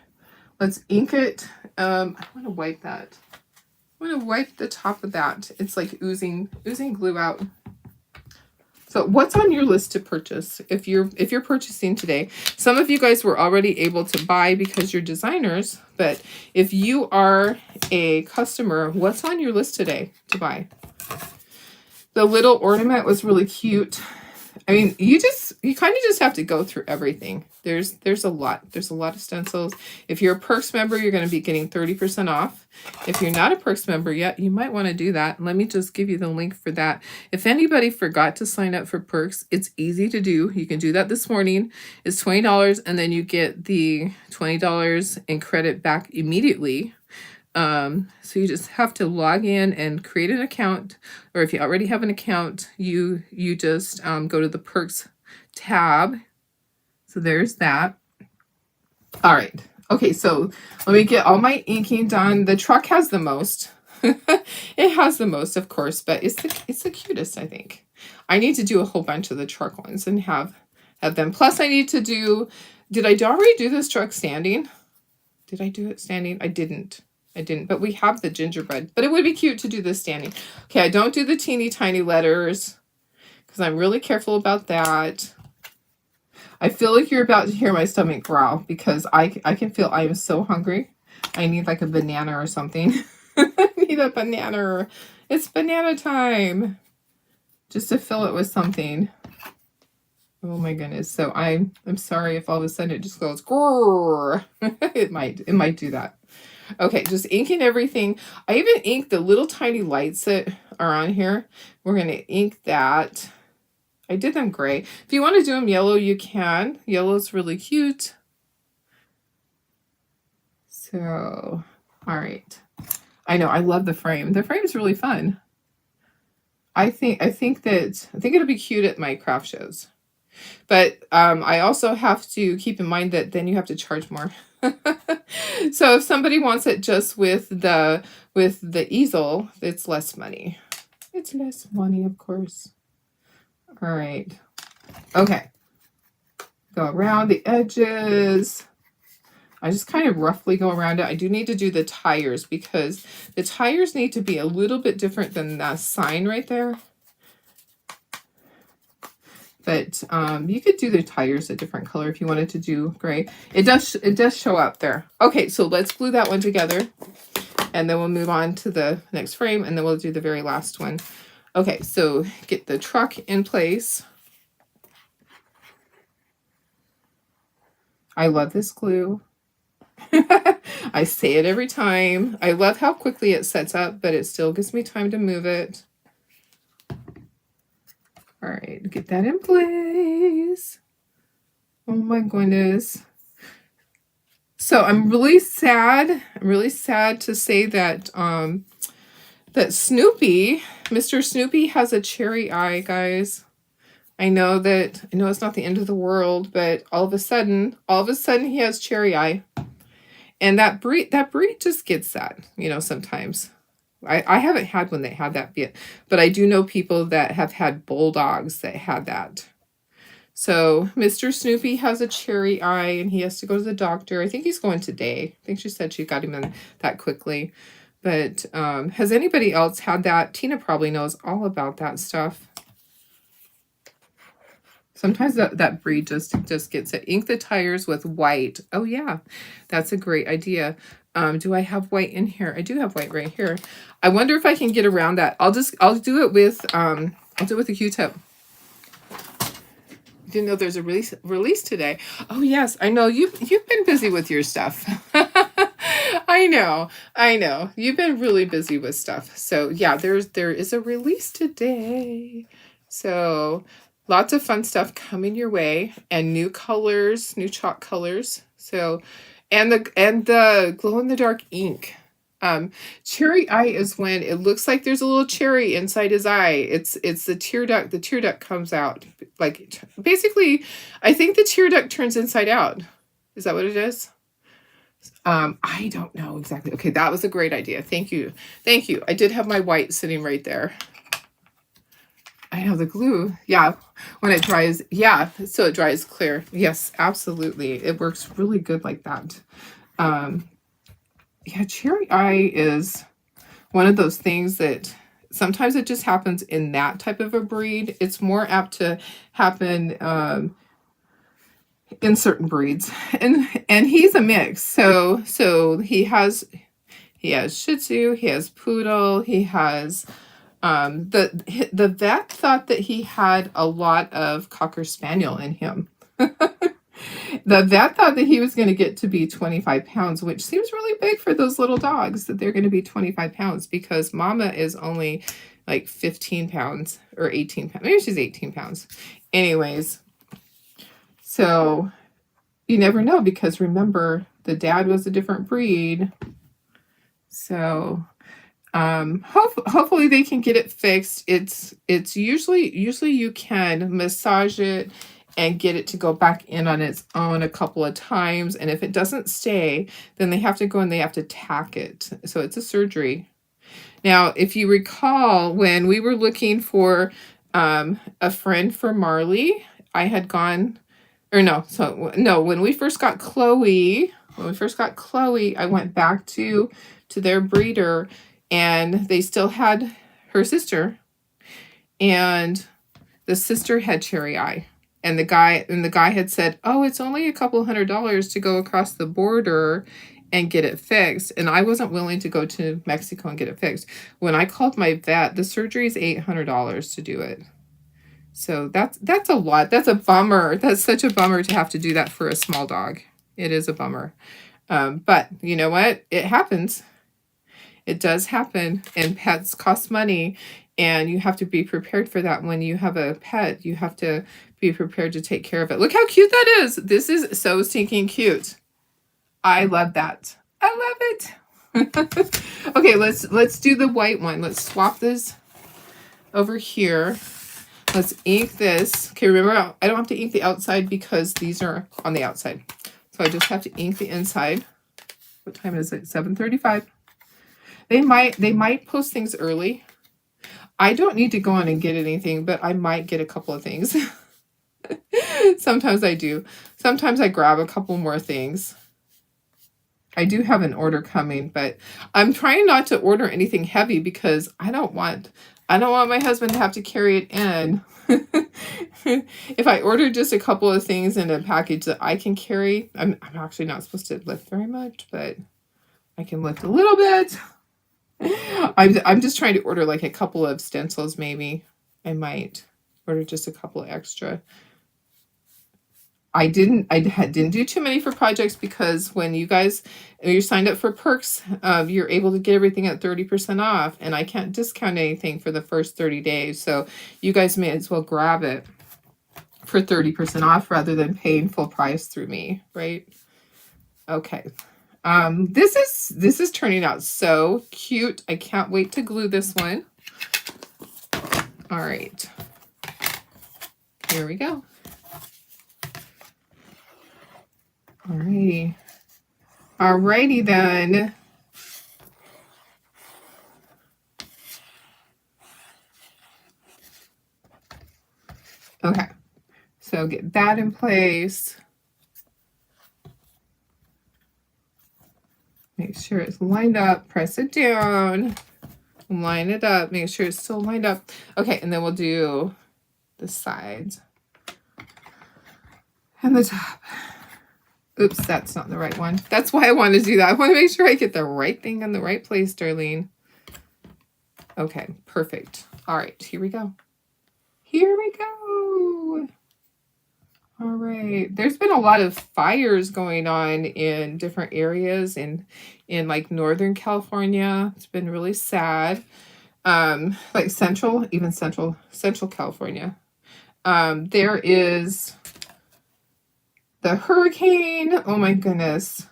Let's ink it. I want to wipe that. I want to wipe the top of that. It's like oozing glue out. So what's on your list to purchase if you're purchasing today? Some of you guys were already able to buy because you're designers, but if you are a customer, what's on your list today to buy? The little ornament was really cute. I mean, you kind of just have to go through everything. There's a lot of stencils. If you're a Perks member, you're going to be getting 30% off. If you're not a Perks member yet, you might want to do that. Let me just give you the link for that. If anybody forgot to sign up for Perks, it's easy to do. You can do that this morning. It's $20, and then you get the $20 in credit back immediately. So you just have to log in and create an account, or if you already have an account, you just go to the Perks tab. So there's that. All right. Okay, so let me get all my inking done. The truck has the most. It has the most, of course, but it's the cutest, I think. I need to do a whole bunch of the truck ones and have them. Plus, I need to do. Did I already do this truck standing? Did I do it standing? I didn't, but we have the gingerbread. But it would be cute to do this standing. Okay, I don't do the teeny tiny letters because I'm really careful about that. I feel like you're about to hear my stomach growl because I can feel I am so hungry. I need like a banana or something. I need a banana. It's banana time. Just to fill it with something. Oh my goodness. So I'm sorry if all of a sudden it just goes grrr. It might do that. Okay, just inking everything. I even inked the little tiny lights that are on here. We're going to ink that. I did them gray. If you want to do them yellow, you can. Yellow's really cute. So, all right. I know, I love the frame. The frame's really fun. I think it'll be cute at my craft shows. But I also have to keep in mind that then you have to charge more. So if somebody wants it just with the easel, it's less money. It's less money, of course. All right. Okay. Go around the edges. I just kind of roughly go around it. I do need to do the tires because the tires need to be a little bit different than that sign right there. But you could do the tires a different color if you wanted to do gray. It does show up there. Okay, so let's glue that one together. And then we'll move on to the next frame. And then we'll do the very last one. Okay, so get the truck in place. I love this glue. I say it every time. I love how quickly it sets up, but it still gives me time to move it. All right, get that in place. Oh my goodness. So I'm really sad. To say that that Snoopy, Mr. Snoopy has a cherry eye, guys. I know it's not the end of the world, but all of a sudden he has cherry eye. And that breed just gets that, sometimes. I haven't had one that had that yet, but I do know people that have had bulldogs that had that. So Mr. Snoopy has a cherry eye and he has to go to the doctor. I think he's going today. I think she said she got him in that quickly. But has anybody else had that? Tina probably knows all about that stuff. Sometimes that breed just gets it. Ink the tires with white. Oh yeah, that's a great idea. Do I have white in here? I do have white right here. I wonder if I can get around that. I'll do it with a Q-tip. Didn't know there's a release today. Oh yes, I know you've been busy with your stuff. I know. You've been really busy with stuff. So yeah, there is a release today. So lots of fun stuff coming your way, and new colors, new chalk colors. So, and the glow in the dark ink. Cherry eye is when it looks like there's a little cherry inside his eye. It's the tear duct. The tear duct comes out. Like, basically, I think the tear duct turns inside out. Is that what it is? I don't know exactly. Okay, that was a great idea. Thank you. Thank you. I did have my white sitting right there. I know the glue. Yeah, when it dries. Yeah, so it dries clear. Yes, absolutely. It works really good like that. Yeah, cherry eye is one of those things that sometimes it just happens in that type of a breed. It's more apt to happen in certain breeds, and he's a mix. So he has Shih Tzu, he has Poodle, he has the vet thought that he had a lot of Cocker Spaniel in him. The vet thought that he was going to get to be 25 pounds, which seems really big for those little dogs, that they're going to be 25 pounds, because Mama is only like 15 pounds or 18 pounds. Maybe she's 18 pounds. Anyways, so you never know, because remember, the dad was a different breed. So hopefully they can get it fixed. It's usually you can massage it and get it to go back in on its own a couple of times, and if it doesn't stay, then they have to go and they have to tack it. So it's a surgery. Now, if you recall, when we were looking for a friend for Marley, I had gone, or no, when we first got Chloe, I went back to their breeder, and they still had her sister, and the sister had cherry eye. And the guy had said, "Oh, it's only a couple $100 to go across the border and get it fixed." And I wasn't willing to go to Mexico and get it fixed. When I called my vet, the surgery is $800 to do it. So that's a lot. That's a bummer. That's such a bummer to have to do that for a small dog. It is a bummer. But you know what? It happens. It does happen, and pets cost money, and you have to be prepared for that. When you have a pet, you have to be prepared to take care of it. Look how cute that is. This is so stinking cute. I love that. I love it. Okay, let's do the white one. Let's swap this over here. Let's ink this. Okay, remember, I don't have to ink the outside because these are on the outside. So I just have to ink the inside. What time is it? 7:35. They might post things early. I don't need to go on and get anything, but I might get a couple of things. Sometimes I do. Sometimes I grab a couple more things. I do have an order coming, but I'm trying not to order anything heavy because I don't want my husband to have to carry it in. If I order just a couple of things in a package that I can carry, I'm actually not supposed to lift very much, but I can lift a little bit. I'm just trying to order like a couple of stencils, maybe. I might order just a couple extra. I didn't do too many for projects, because when you signed up for perks, you're able to get everything at 30% off, and I can't discount anything for the first 30 days. So you guys may as well grab it for 30% off rather than paying full price through me, right? Okay. This is turning out so cute. I can't wait to glue this one. All right. Here we go. Alrighty. Alrighty then. Okay. So get that in place. Make sure it's lined up. Press it down. Line it up. Make sure it's still lined up. Okay, and then we'll do the sides and the top. Oops, that's not the right one. That's why I want to do that. I want to make sure I get the right thing in the right place, Darlene. Okay, perfect. All right, here we go. Here we go. All right. There's been a lot of fires going on in different areas in like Northern California. It's been really sad. Like central California. There is the hurricane. Oh my goodness.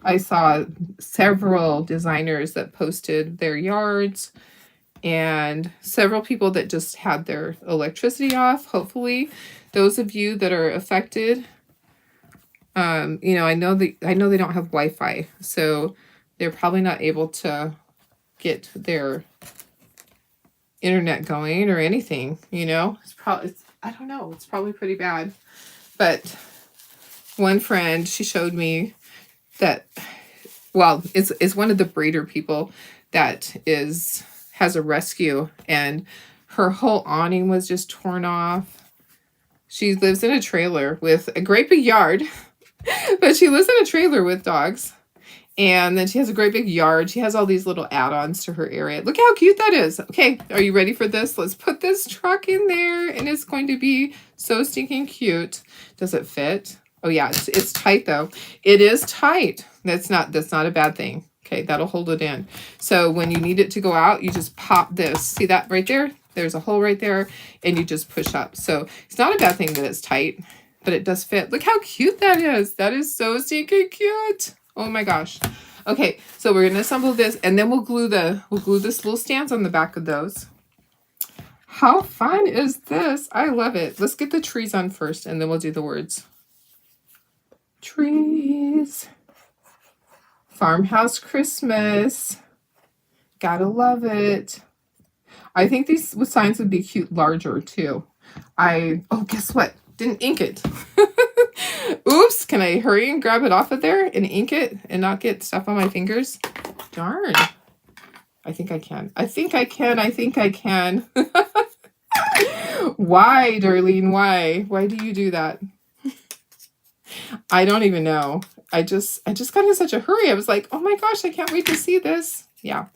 I saw several designers that posted their yards, and several people that just had their electricity off. Hopefully, those of you that are affected, you know, I know they don't have Wi-Fi, so they're probably not able to get their internet going or anything, you know. I don't know, it's probably pretty bad. But one friend, she showed me that, well, it's one of the breeder people that has a rescue, and her whole awning was just torn off. She lives in a trailer with a great big yard, but she lives in a trailer with dogs. And then she has a great big yard. She has all these little add-ons to her area. Look how cute that is. Okay, are you ready for this? Let's put this truck in there, and it's going to be so stinking cute. Does it fit? Oh yeah, it's tight though. It is tight. That's not a bad thing. Okay, that'll hold it in. So when you need it to go out, you just pop this. See that right there? There's a hole right there, and you just push up. So it's not a bad thing that it's tight, but it does fit. Look how cute that is. That is so stinking cute. Oh my gosh. Okay, so we're gonna assemble this, and then we'll glue this little stands on the back of those. How fun is this? I love it. Let's get the trees on first, and then we'll do the words. Trees. Farmhouse Christmas. Gotta love it. I think these signs would be cute larger too. Oh, guess what? Didn't ink it. Oops, can I hurry and grab it off of there and ink it and not get stuff on my fingers? Darn. I think I can. I think I can. I think I can. Why, Darlene? Why? Why do you do that? I don't even know. I just got in such a hurry. I was like, oh my gosh, I can't wait to see this. Yeah.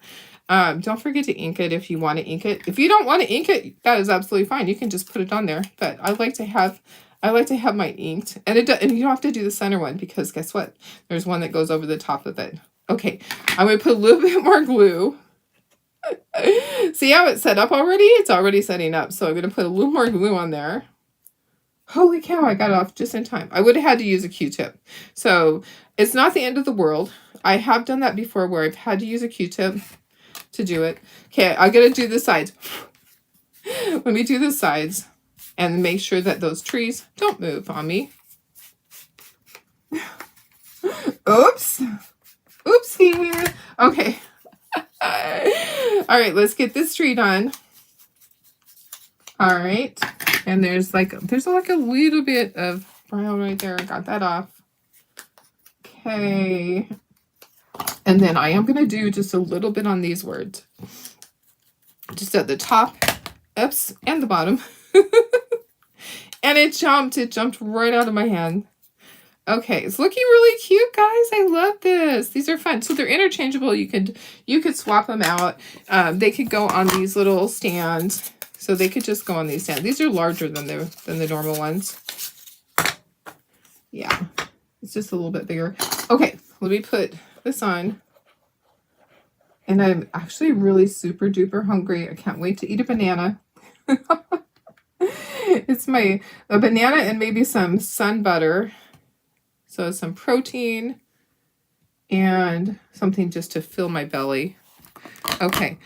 Don't forget to ink it if you want to ink it. If you don't want to ink it, that is absolutely fine. You can just put it on there. But I like to have mine inked, and you don't have to do the center one, because guess what? There's one that goes over the top of it. Okay, I'm going to put a little bit more glue. See how it's set up already? It's already setting up. So I'm going to put a little more glue on there. Holy cow, I got it off just in time. I would have had to use a Q-tip. So it's not the end of the world. I have done that before where I've had to use a Q-tip to do it. Okay, I got to do the sides. Let me do the sides and make sure that those trees don't move on me. Oops. Oopsie. Okay. All right, let's get this tree done. All right. And there's like a little bit of brown right there. I got that off. Okay. And then I am going to do just a little bit on these words. Just at the top, oops, and the bottom. And it jumped right out of my hand. Okay, it's looking really cute, guys. I love this. These are fun. So they're interchangeable. You could swap them out. They could go on these little stands. So they could just go on these stands. These are larger than the normal ones. Yeah, it's just a little bit bigger. Okay, let me put this on. And I'm actually really super duper hungry. I can't wait to eat a banana. It's a banana and maybe some sun butter. So some protein and something just to fill my belly. Okay.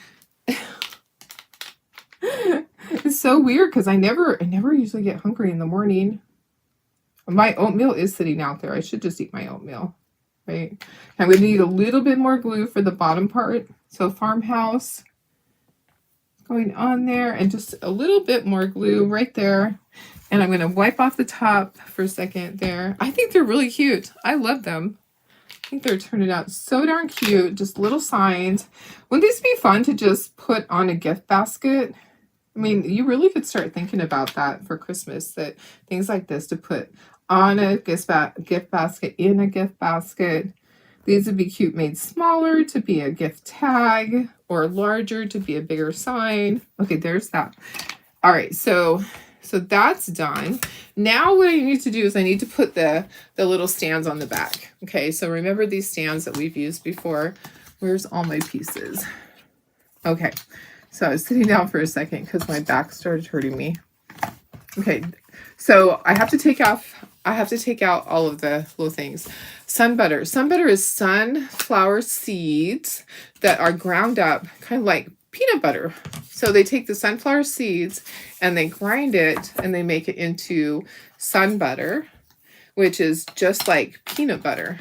It's so weird because I never usually get hungry in the morning. My oatmeal is sitting out there. I should just eat my oatmeal, right? I'm going to need a little bit more glue for the bottom part. So farmhouse going on there, and just a little bit more glue right there. And I'm going to wipe off the top for a second there. I think they're really cute. I love them. I think they're turning out so darn cute. Just little signs. Wouldn't these be fun to just put on a gift basket? I mean, you really could start thinking about that for Christmas, that things like this to put on a gift basket, in a gift basket. These would be cute, made smaller to be a gift tag, or larger to be a bigger sign. Okay, there's that. All right, so that's done. Now what I need to do is I need to put the little stands on the back. Okay, so remember these stands that we've used before. Where's all my pieces? Okay, so I was sitting down for a second because my back started hurting me. Okay, So I have to take out all of the little things. Sun butter. Sun butter is sunflower seeds that are ground up, kind of like peanut butter. So they take the sunflower seeds and they grind it and they make it into sun butter, which is just like peanut butter.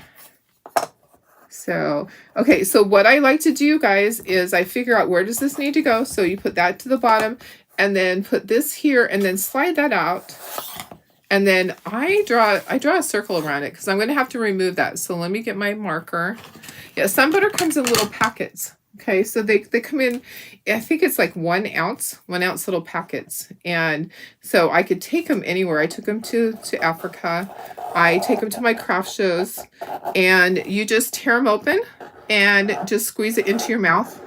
So, okay, so what I like to do, guys, is I figure out where does this need to go. So you put that to the bottom and then put this here and then slide that out. And then I draw a circle around it because I'm going to have to remove that. So let me get my marker. Yeah, sun butter comes in little packets. Okay, so they come in, I think it's like 1 ounce little packets. And so I could take them anywhere. I took them to Africa. I take them to my craft shows. And you just tear them open and just squeeze it into your mouth.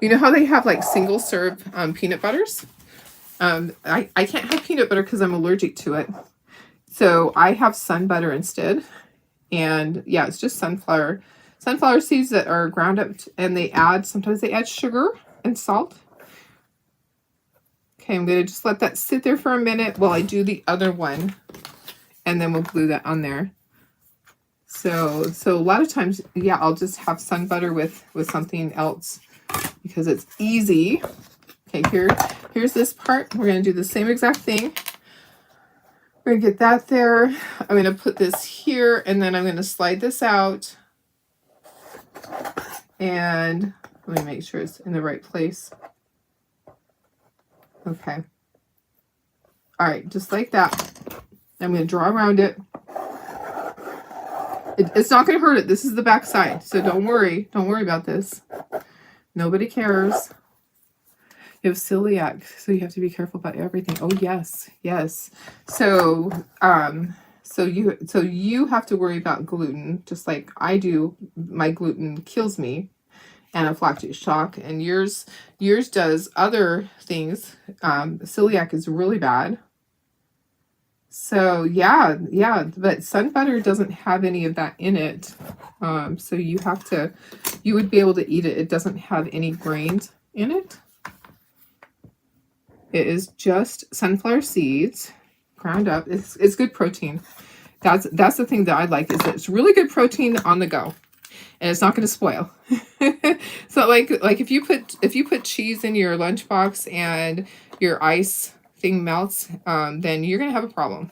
You know how they have like single serve peanut butters? I can't have peanut butter because I'm allergic to it. So I have sun butter instead. And yeah, it's just sunflower seeds that are ground up, and sometimes they add sugar and salt. Okay, I'm going to just let that sit there for a minute while I do the other one, and then we'll glue that on there. So a lot of times, yeah, I'll just have sun butter with something else because it's easy. Okay, here's this part. We're going to do the same exact thing. We're going to get that there. I'm going to put this here, and then I'm going to slide this out. And let me make sure it's in the right place. Okay. All right, just like that. I'm going to draw around it. It's not going to hurt it. This is the back side, so don't worry. Don't worry about this. Nobody cares. You have celiac, so you have to be careful about everything. Oh, yes, yes. So you have to worry about gluten, just like I do. My gluten kills me, anaphylactic shock, and yours does other things. Celiac is really bad. So yeah, but sun butter doesn't have any of that in it. So you would be able to eat it. It doesn't have any grains in it. It is just sunflower seeds ground up. It's good protein. That's the thing that I like, is that it's really good protein on the go, and it's not going to spoil. So like if you put cheese in your lunchbox and your ice thing melts, then you're going to have a problem.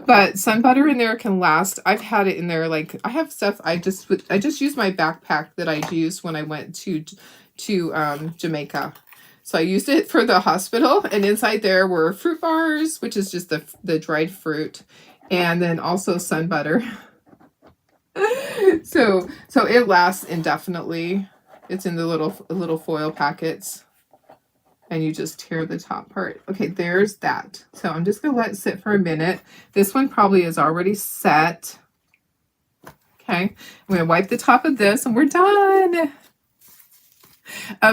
But sun butter in there can last. I've had it in there. Like, I have stuff. I just used my backpack that I used when I went to Jamaica. So I used it for the hospital, and inside there were fruit bars, which is just the dried fruit, and then also sun butter. So it lasts indefinitely. It's in the little foil packets, and you just tear the top part. Okay, there's that. So I'm just gonna let it sit for a minute. This one probably is already set. Okay, I'm gonna wipe the top of this, and we're done.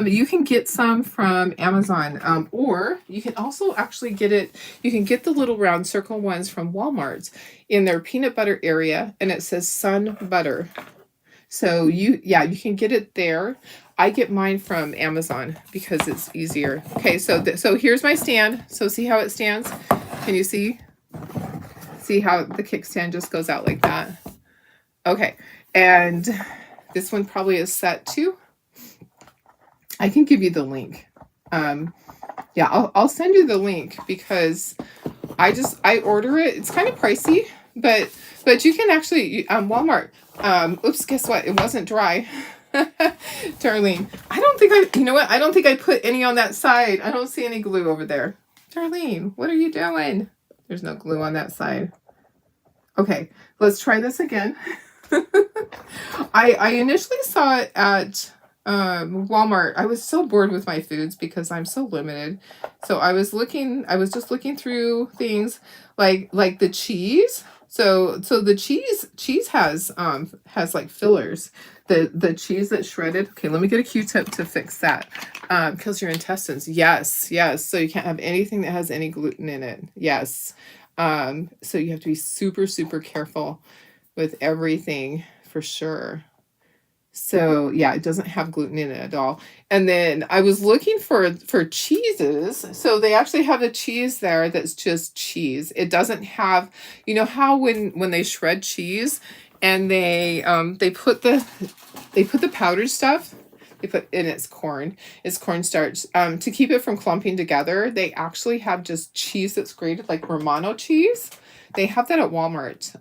You can get some from Amazon, or you can also actually get it. You can get the little round circle ones from Walmart in their peanut butter area, and it says sun butter. So you can get it there. I get mine from Amazon because it's easier. Okay, so here's my stand. So see how it stands? Can you see? See how the kickstand just goes out like that? Okay, and this one probably is set too. I can give you the link. Yeah, I'll send you the link because I order it. It's kind of pricey, but you can actually Walmart. Oops, guess what? It wasn't dry. Darlene, you know what? I don't think I put any on that side. I don't see any glue over there. Darlene, what are you doing? There's no glue on that side. Okay, let's try this again. I initially saw it at Walmart. I was so bored with my foods because I'm so limited. So I was just looking through things like the cheese. So the cheese has like fillers. The cheese that's shredded. Okay, let me get a Q-tip to fix that. Kills your intestines. Yes. So you can't have anything that has any gluten in it. Yes. So you have to be super, super careful with everything for sure. So yeah, it doesn't have gluten in it at all. And then I was looking for cheeses. So they actually have a cheese there that's just cheese. It doesn't have, you know how when they shred cheese and they put the powdered stuff, they put in it's cornstarch. To keep it from clumping together, they actually have just cheese that's grated, like Romano cheese. They have that at Walmart.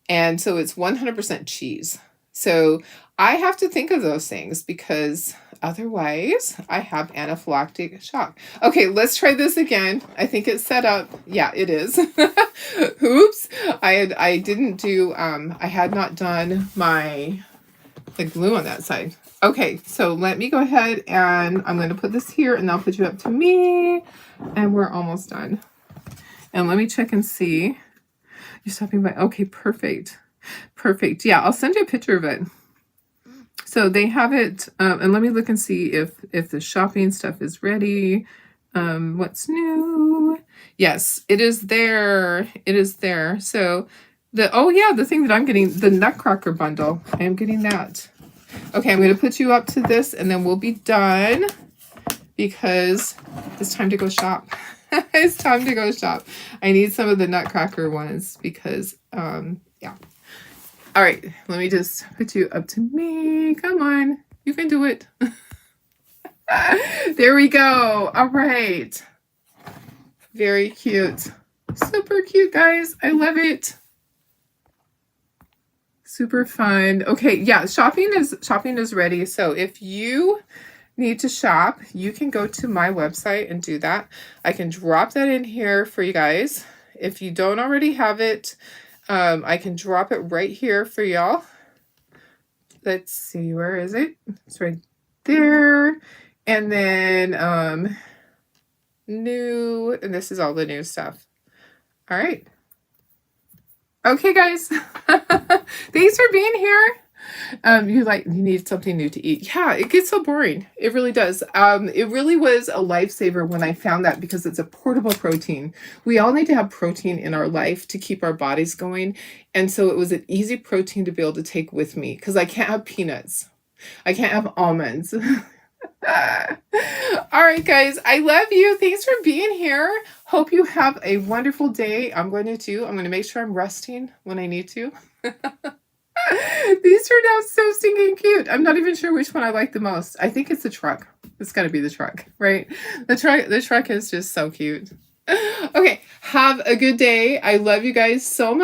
And so it's 100% cheese. So I have to think of those things because otherwise I have anaphylactic shock. Okay, let's try this again. I think it's set up. Yeah, it is. Oops. I didn't do, I had not done the glue on that side. Okay, so let me go ahead and I'm going to put this here and I'll put you up to me and we're almost done. And let me check and see. You're stopping by. Okay, perfect. Perfect. Yeah, I'll send you a picture of it. So they have it, and let me look and see if the shopping stuff is ready. What's new? Yes, it is there. It is there. So the thing that I'm getting, the Nutcracker bundle. I am getting that. Okay, I'm going to put you up to this and then we'll be done because it's time to go shop. It's time to go shop. I need some of the Nutcracker ones because, yeah. All right, let me just put you up to me. Come on, you can do it. There we go. All right. Very cute. Super cute, guys. I love it. Super fun. Okay, yeah, shopping is ready. So if you need to shop, you can go to my website and do that. I can drop that in here for you guys. If you don't already have it, I can drop it right here for y'all. Let's see, where is it? It's right there. And then new, and this is all the new stuff. All right. Okay, guys. Thanks for being here. You need something new to eat. Yeah, it gets so boring. It really does. It really was a lifesaver when I found that because it's a portable protein. We all need to have protein in our life to keep our bodies going. And so it was an easy protein to be able to take with me because I can't have peanuts. I can't have almonds. All right, guys, I love you. Thanks for being here. Hope you have a wonderful day. I'm going to make sure I'm resting when I need to. These turned out so stinking cute. I'm not even sure which one I like the most. I think it's the truck. It's got to be the truck, right? The truck is just so cute. Okay, have a good day. I love you guys so much.